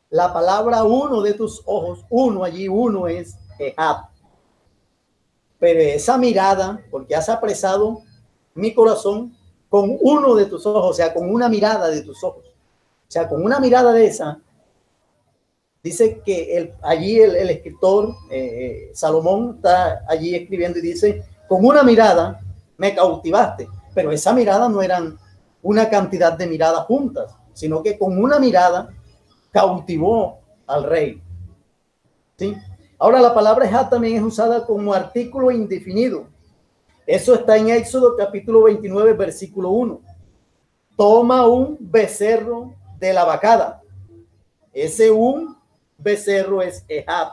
La palabra uno de tus ojos, uno allí, uno es Ehab. Pero esa mirada, porque has apresado mi corazón con uno de tus ojos, o sea, con una mirada de tus ojos. O sea, con una mirada de esa, dice que allí el escritor Salomón está allí escribiendo y dice: con una mirada me cautivaste. Pero esa mirada no eran una cantidad de miradas juntas, sino que con una mirada cautivó al rey. ¿Sí? Ahora la palabra Ehab también es usada como artículo indefinido. Eso está en Éxodo capítulo 29, versículo 1. Toma un becerro de la vacada. Ese un becerro es Ehab.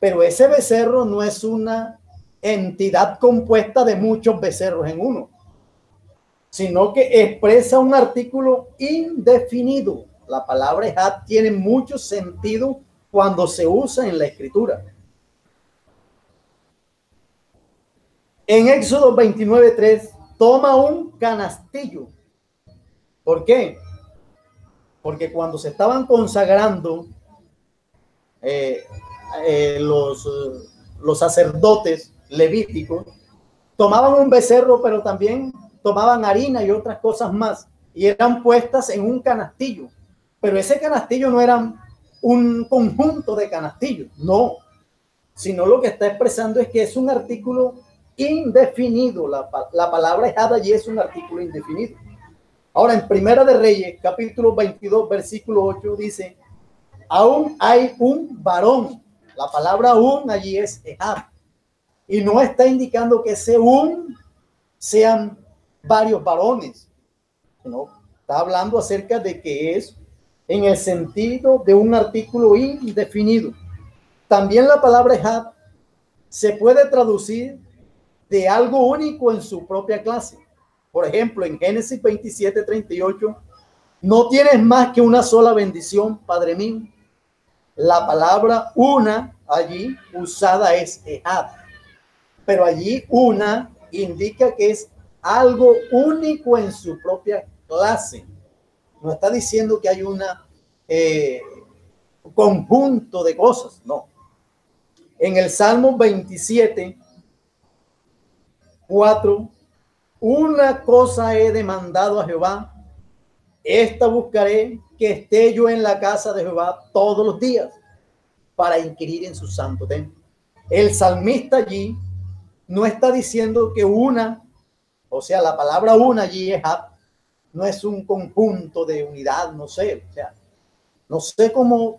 Pero ese becerro no es una entidad compuesta de muchos becerros en uno, sino que expresa un artículo indefinido. La palabra Ehab tiene mucho sentido cuando se usa en la escritura. En Éxodo 29:3, toma un canastillo. ¿Por qué? Porque cuando se estaban consagrando los sacerdotes levíticos, tomaban un becerro, pero también tomaban harina y otras cosas más, y eran puestas en un canastillo. Pero ese canastillo no era un conjunto de canastillos, no, sino lo que está expresando es que es un artículo indefinido. La palabra Ehab allí es un artículo indefinido. Ahora, en Primera de Reyes, capítulo 22, versículo 8, dice: aún hay un varón. La palabra aún allí es Ehab. Y no está indicando que ese un sean varios varones, sino está hablando acerca de que es en el sentido de un artículo indefinido. También la palabra Ehab se puede traducir de algo único en su propia clase. Por ejemplo, en Génesis 27:38, no tienes más que una sola bendición, Padre mío. La palabra una allí usada es Ehab, pero allí una indica que es algo único en su propia clase. No está diciendo que hay una conjunto de cosas, no. En el Salmo 27:4, una cosa he demandado a Jehová, esta buscaré, que esté yo en la casa de Jehová todos los días, para inquirir en su santo templo. El salmista allí no está diciendo que una, o sea, la palabra una allí es Ehab, no es un conjunto de unidad, no sé, o sea, no sé cómo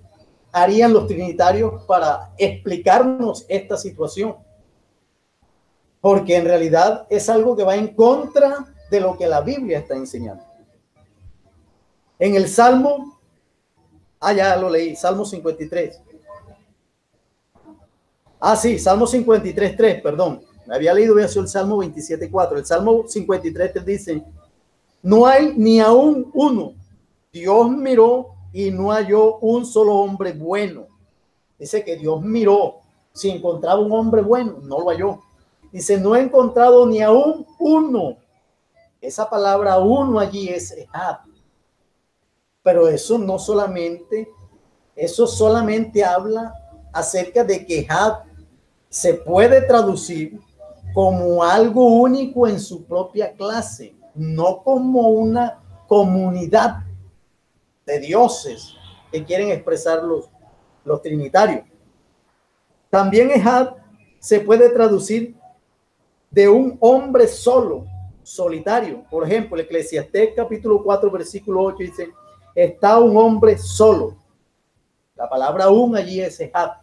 harían los trinitarios para explicarnos esta situación, porque en realidad es algo que va en contra de lo que la Biblia está enseñando. En el Salmo, ya lo leí, Salmo 53. Sí, Salmo 53:3, perdón. Me había leído eso, el Salmo 27:4. El Salmo 53:3 dice: no hay ni aún uno. Dios miró y no halló un solo hombre bueno. Dice que Dios miró. Si encontraba un hombre bueno, no lo halló. Dice: no he encontrado ni aún uno. Esa palabra uno allí es Ehab. Pero eso solamente habla acerca de que Ehab se puede traducir como algo único en su propia clase, no como una comunidad de dioses que quieren expresar los trinitarios. También Ehab se puede traducir de un hombre solo, solitario. Por ejemplo, el Eclesiastés capítulo 4, versículo 8 dice: está un hombre solo. La palabra un allí es Ehab,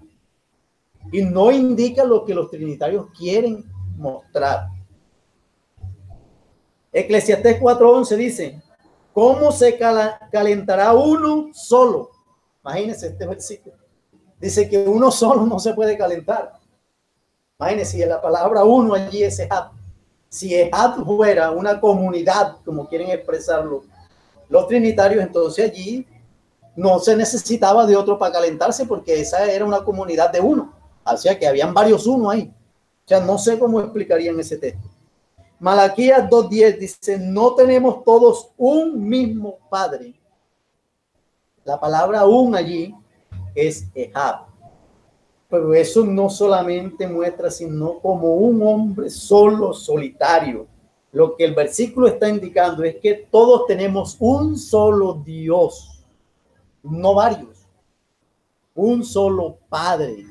y no indica lo que los trinitarios quieren mostrar. Eclesiastés 4:11 dice: ¿cómo se calentará uno solo? Imagínense este versículo. Dice que uno solo no se puede calentar. Imagínense, la palabra uno allí es Ehab. Si Ejad fuera una comunidad, como quieren expresarlo los trinitarios, entonces allí no se necesitaba de otro para calentarse, porque esa era una comunidad de uno. O sea que habían varios uno ahí. O sea, no sé cómo explicarían ese texto. Malaquías 2:10 dice, no tenemos todos un mismo Padre. La palabra un allí es Ejad. Pero eso no solamente muestra, sino como un hombre solo, solitario. Lo que el versículo está indicando es que todos tenemos un solo Dios, no varios. Un solo Padre.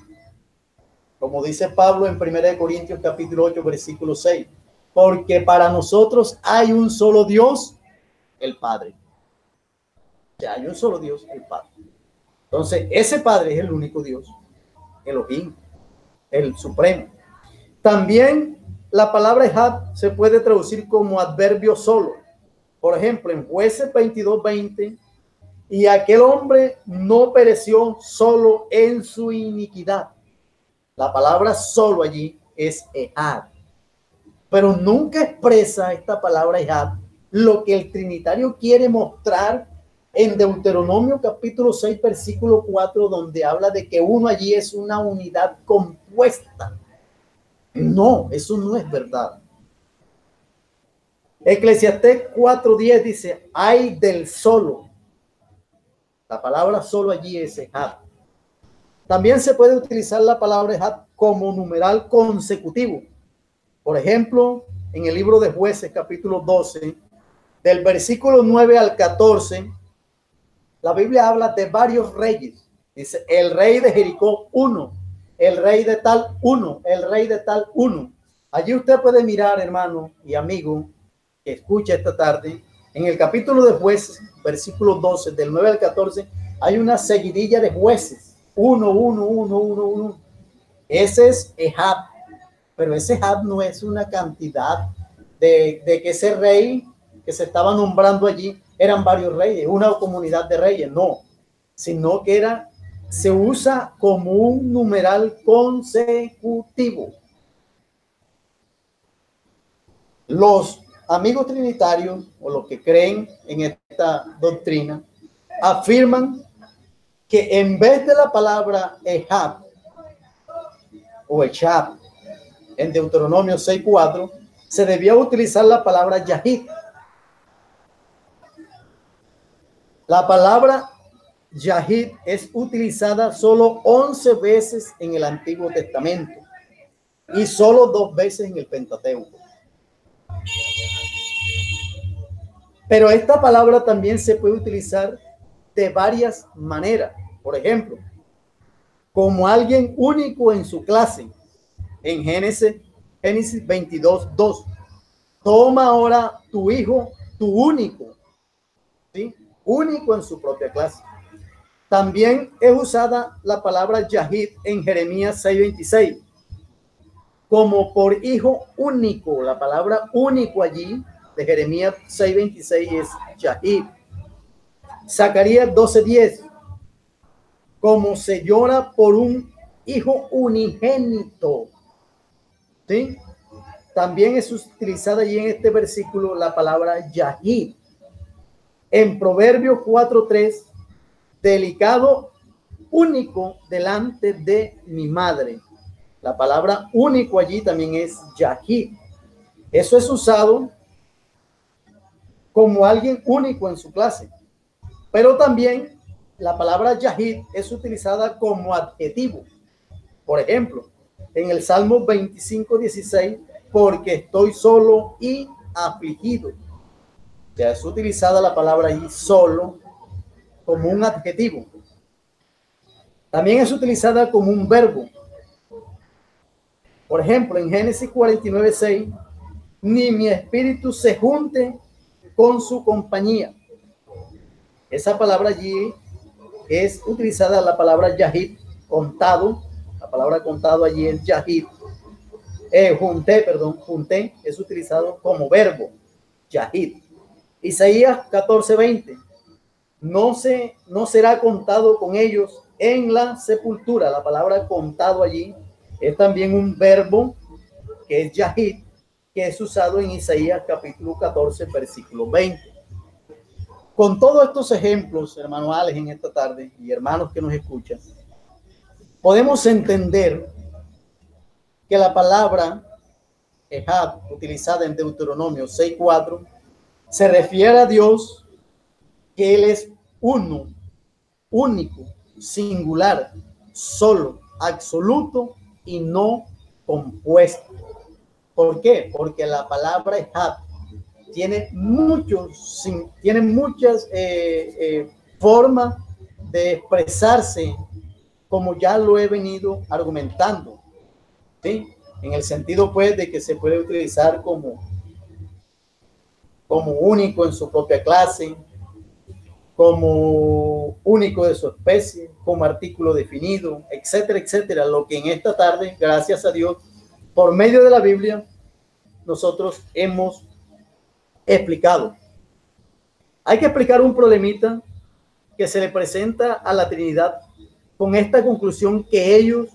Como dice Pablo en 1 Corintios capítulo 8, versículo 6. Porque para nosotros hay un solo Dios, el Padre. O sea, hay un solo Dios, el Padre. Entonces, ese Padre es el único Dios, Elohim, el Supremo. También la palabra Ejad se puede traducir como adverbio solo. Por ejemplo, en Jueces 22:20, y aquel hombre no pereció solo en su iniquidad. La palabra solo allí es Ejad. Pero nunca expresa esta palabra Ejad lo que el trinitario quiere mostrar en Deuteronomio capítulo 6, versículo 4, donde habla de que uno allí es una unidad compuesta. No, eso no es verdad. Eclesiastés 4:10 dice, hay del solo. La palabra solo allí es Ejad. También se puede utilizar la palabra Ejad como numeral consecutivo. Por ejemplo, en el libro de Jueces, capítulo 12, del versículo 9 al 14, la Biblia habla de varios reyes. Dice, el rey de Jericó, uno, el rey de tal, uno, el rey de tal, uno. Allí usted puede mirar, hermano y amigo, que escucha esta tarde, en el capítulo de Jueces, versículo 12, del 9 al 14, hay una seguidilla de jueces. Uno, uno, uno, uno, uno. Ese es Ejad. Pero ese Ejad no es una cantidad de que ese rey que se estaba nombrando allí eran varios reyes, una comunidad de reyes, no, sino que se usa como un numeral consecutivo. Los amigos trinitarios o los que creen en esta doctrina afirman que en vez de la palabra Ejad o Echad en Deuteronomio 6:4 se debía utilizar la palabra Yahid. La palabra Yahid es utilizada solo 11 veces en el Antiguo Testamento y solo 2 veces en el Pentateuco. Pero esta palabra también se puede utilizar de varias maneras. Por ejemplo, como alguien único en su clase. En Génesis 22:2. Toma ahora tu hijo, tu único, ¿sí? Único en su propia clase. También es usada la palabra Yahid en Jeremías 6:26 como por hijo único. La palabra único allí de Jeremías 6:26 es Yahid. Zacarías 12:10 como se llora por un hijo unigénito, ¿sí? También es utilizada allí en este versículo la palabra Yahid. En Proverbios 4:3, delicado, único delante de mi madre. La palabra único allí también es Yahid. Eso es usado como alguien único en su clase. Pero también la palabra Yahid es utilizada como adjetivo. Por ejemplo, en el Salmo 25:16, porque estoy solo y afligido. O sea, es utilizada la palabra allí solo como un adjetivo. También es utilizada como un verbo. Por ejemplo, en Génesis 49:6, ni mi espíritu se junte con su compañía. Esa palabra allí es utilizada la palabra Yahid, contado. La palabra contado allí es Yahid. Junté es utilizado como verbo, Yahid. Isaías 14:20, no será contado con ellos en la sepultura. La palabra contado allí es también un verbo que es Yahid, que es usado en Isaías capítulo 14, versículo 20. Con todos estos ejemplos, hermano Alex, en esta tarde, y hermanos que nos escuchan, podemos entender que la palabra Ejad, utilizada en Deuteronomio 6:4, se refiere a Dios, que Él es uno, único, singular, solo, absoluto y no compuesto. ¿Por qué? Porque la palabra Ejad tiene muchas formas de expresarse, como ya lo he venido argumentando, ¿sí? En el sentido, pues, de que se puede utilizar como único en su propia clase, como único de su especie, como artículo definido, etcétera, etcétera. Lo que en esta tarde, gracias a Dios, por medio de la Biblia, nosotros hemos explicado. Hay que explicar un problemita que se le presenta a la Trinidad con esta conclusión que ellos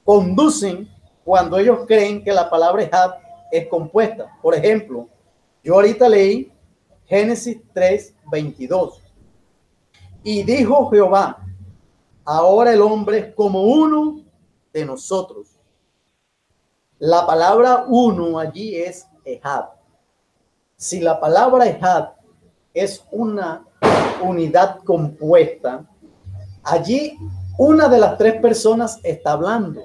conducen cuando ellos creen que la palabra Ejad es compuesta. Por ejemplo, yo ahorita leí Génesis 3:22. Y dijo Jehová, ahora el hombre es como uno de nosotros. La palabra uno allí es Ejad. Si la palabra Ejad es una unidad compuesta, allí una de las tres personas está hablando,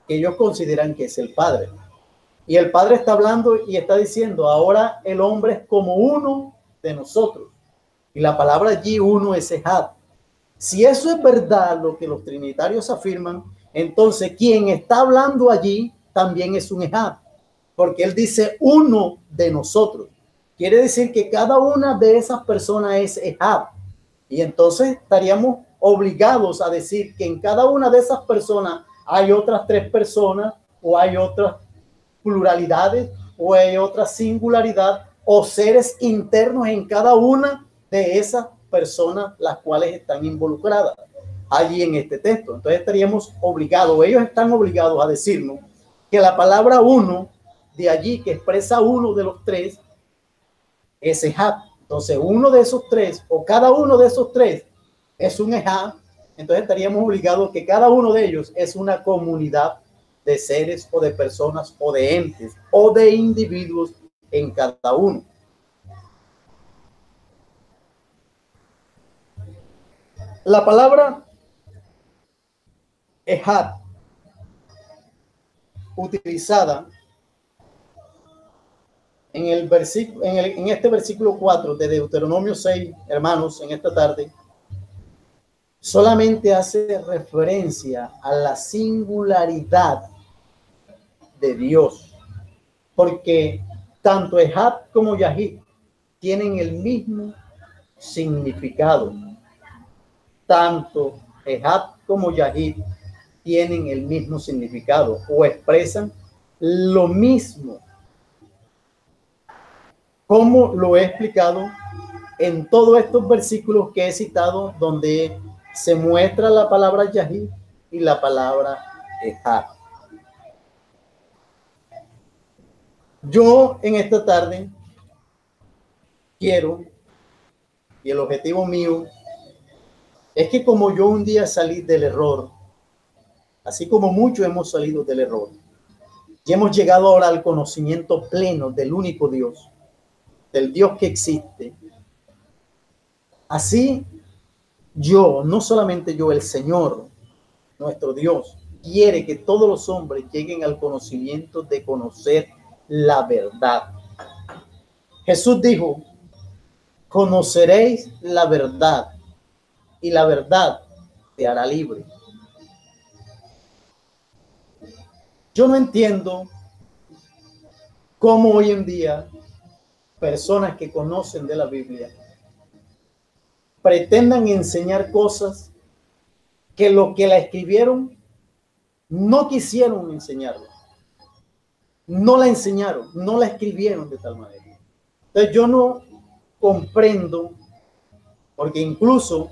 que ellos consideran que es el Padre. Y el Padre está hablando y está diciendo, ahora el hombre es como uno de nosotros. Y la palabra allí uno es Ejad. Si eso es verdad, lo que los trinitarios afirman, entonces quien está hablando allí también es un Ejad, porque él dice uno de nosotros. Quiere decir que cada una de esas personas es Ejad. Y entonces estaríamos obligados a decir que en cada una de esas personas hay otras tres personas, o hay otras pluralidades, o hay otra singularidad, o seres internos en cada una de esas personas las cuales están involucradas allí en este texto. Entonces estaríamos obligados, ellos están obligados a decirnos que la palabra uno de allí, que expresa uno de los tres, es Ejad. Entonces uno de esos tres, o cada uno de esos tres, es un Ejad. Entonces estaríamos obligados que cada uno de ellos es una comunidad de seres o de personas o de entes o de individuos en cada uno. La palabra Ejad, utilizada en el versículo, en este versículo 4 de Deuteronomio 6, hermanos, en esta tarde, solamente hace referencia a la singularidad de Dios, porque tanto Ejad como Yahid tienen el mismo significado. Tanto Ejad como Yahid tienen el mismo significado o expresan lo mismo, como lo he explicado en todos estos versículos que he citado, donde se muestra la palabra Yahid y la palabra Ejad. Yo en esta tarde quiero, y el objetivo mío es que, como yo un día salí del error, así como muchos hemos salido del error, y hemos llegado ahora al conocimiento pleno del único Dios, del Dios que existe, así yo, no solamente yo, el Señor, nuestro Dios, quiere que todos los hombres lleguen al conocimiento de conocer la verdad. Jesús dijo, conoceréis la verdad y la verdad te hará libre. Yo no entiendo cómo hoy en día personas que conocen de la Biblia pretendan enseñar cosas que lo que la escribieron no quisieron enseñarla. No la enseñaron, no la escribieron de tal manera. Entonces yo no comprendo, porque incluso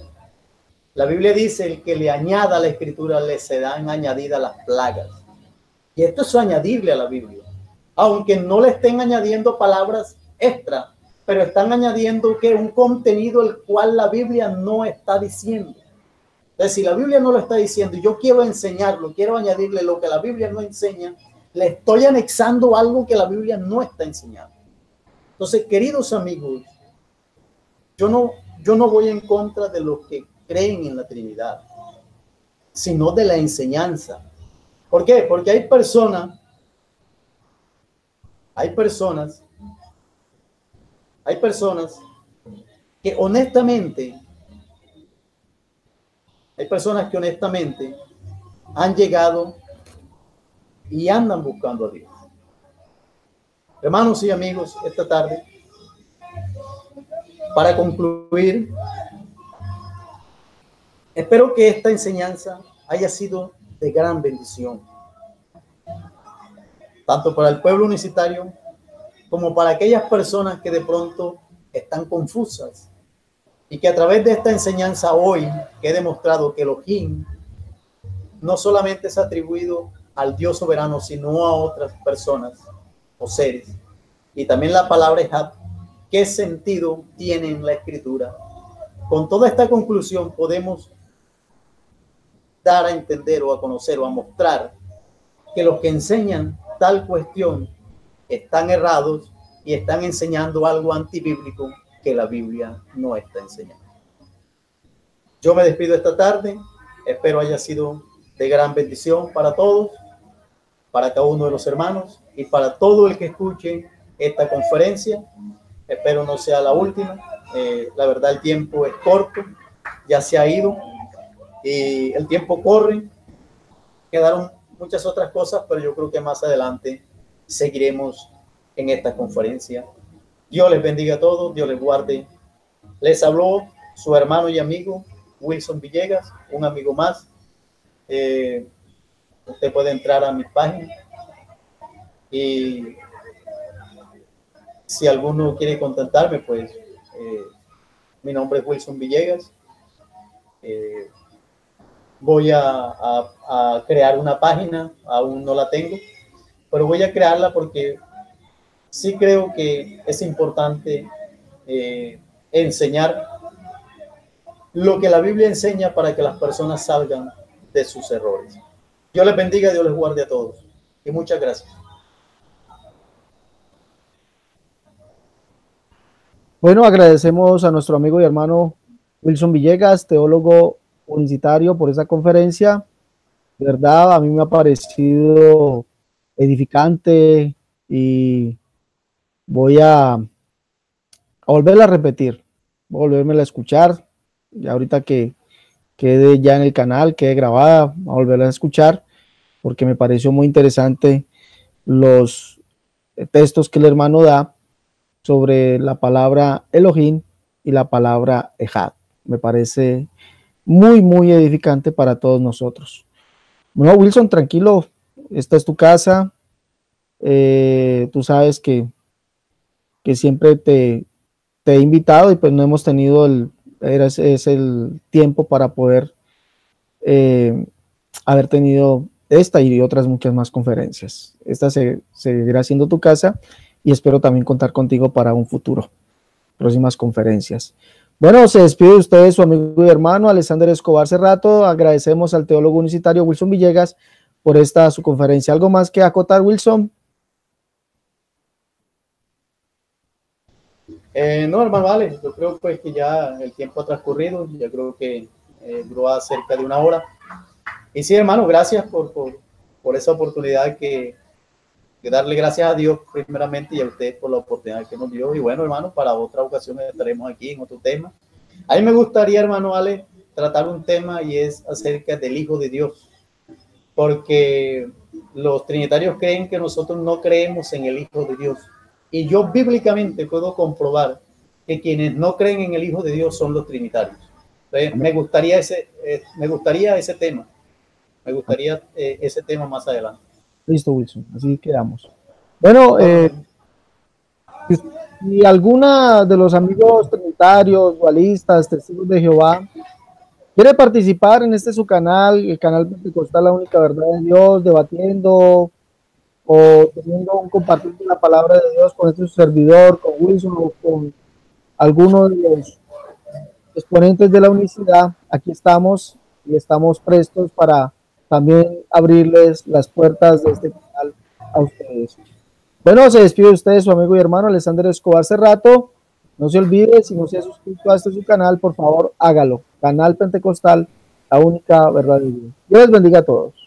la Biblia dice, el que le añada a la escritura le serán añadidas las plagas. Y esto es añadirle a la Biblia. aunque no le estén añadiendo palabras extra, pero están añadiendo que un contenido el cual la Biblia no está diciendo. Entonces, si la Biblia no lo está diciendo y yo quiero enseñarlo, quiero añadirle lo que la Biblia no enseña, le estoy anexando algo que la Biblia no está enseñando. Entonces, queridos amigos, yo no voy en contra de los que creen en la Trinidad, sino de la enseñanza. ¿Por qué? Porque hay personas que honestamente han llegado y andan buscando a Dios. Hermanos y amigos, esta tarde, para concluir, espero que esta enseñanza haya sido de gran bendición, tanto para el pueblo unicitario como para aquellas personas que de pronto están confusas y que a través de esta enseñanza hoy que he demostrado que Elohim no solamente es atribuido al Dios soberano, sino a otras personas o seres. Y también la palabra Ejad, ¿qué sentido tiene en la escritura? Con toda esta conclusión podemos dar a entender o a conocer o a mostrar que los que enseñan tal cuestión están errados y están enseñando algo antibíblico que la Biblia no está enseñando. Yo me despido esta tarde, espero haya sido de gran bendición para todos, para cada uno de los hermanos y para todo el que escuche esta conferencia. Espero no sea la última. La verdad, el tiempo es corto, ya se ha ido y el tiempo corre. Quedaron muchas otras cosas, pero yo creo que más adelante seguiremos en esta conferencia. Dios les bendiga a todos, Dios les guarde. Les habló su hermano y amigo Wilson Villegas, un amigo más. Usted puede entrar a mi página y si alguno quiere contactarme, pues mi nombre es Wilson Villegas. Voy a crear una página, aún no la tengo, pero voy a crearla porque sí creo que es importante enseñar lo que la Biblia enseña para que las personas salgan de sus errores. Dios les bendiga, Dios les guarde a todos y muchas gracias. Bueno, agradecemos a nuestro amigo y hermano Wilson Villegas, teólogo unicitario, por esa conferencia. De verdad, a mí me ha parecido edificante y voy a volverla a repetir, volverme a escuchar. Y ahorita que quede ya en el canal, quede grabada, a volverla a escuchar, porque me pareció muy interesante los textos que el hermano da sobre la palabra Elohim y la palabra Ejad. Me parece muy edificante para todos nosotros. Bueno, Wilson, tranquilo, esta es tu casa. Tú sabes que siempre te he invitado y pues no hemos tenido el tiempo para poder haber tenido esta y otras muchas más conferencias. Esta seguirá siendo tu casa y espero también contar contigo para un futuro, próximas conferencias. Bueno, se despide de ustedes su amigo y hermano Alexander Escobar Cerrato. Agradecemos al teólogo unicitario Wilson Villegas por esta su conferencia. ¿Algo más que acotar, Wilson? No, hermano, vale, yo creo pues que ya el tiempo ha transcurrido, ya creo que duró cerca de una hora. Y sí, hermano, gracias por esa oportunidad que darle gracias a Dios primeramente y a usted por la oportunidad que nos dio. Y bueno, hermano, para otra ocasión estaremos aquí en otro tema. A mí me gustaría, hermano Ale, tratar un tema y es acerca del Hijo de Dios, porque los trinitarios creen que nosotros no creemos en el Hijo de Dios. Y yo bíblicamente puedo comprobar que quienes no creen en el Hijo de Dios son los trinitarios. Entonces, me gustaría ese tema. Me gustaría ese tema más adelante. Listo, Wilson, así quedamos. Bueno, si alguna de los amigos trinitarios, dualistas, testigos de Jehová, quiere participar en su canal, el canal Pentecostal La Única Verdad de Dios, debatiendo, o teniendo un compartir de la palabra de Dios con este servidor, con Wilson o con alguno de los exponentes de la unicidad, aquí estamos y estamos prestos para también abrirles las puertas de este canal a ustedes. Bueno, se despide de ustedes su amigo y hermano Alexander Escobar Cerrato. No se olvide, si no se ha suscrito a este su canal, por favor hágalo. Canal Pentecostal, la única verdad de Dios. Dios les bendiga a todos.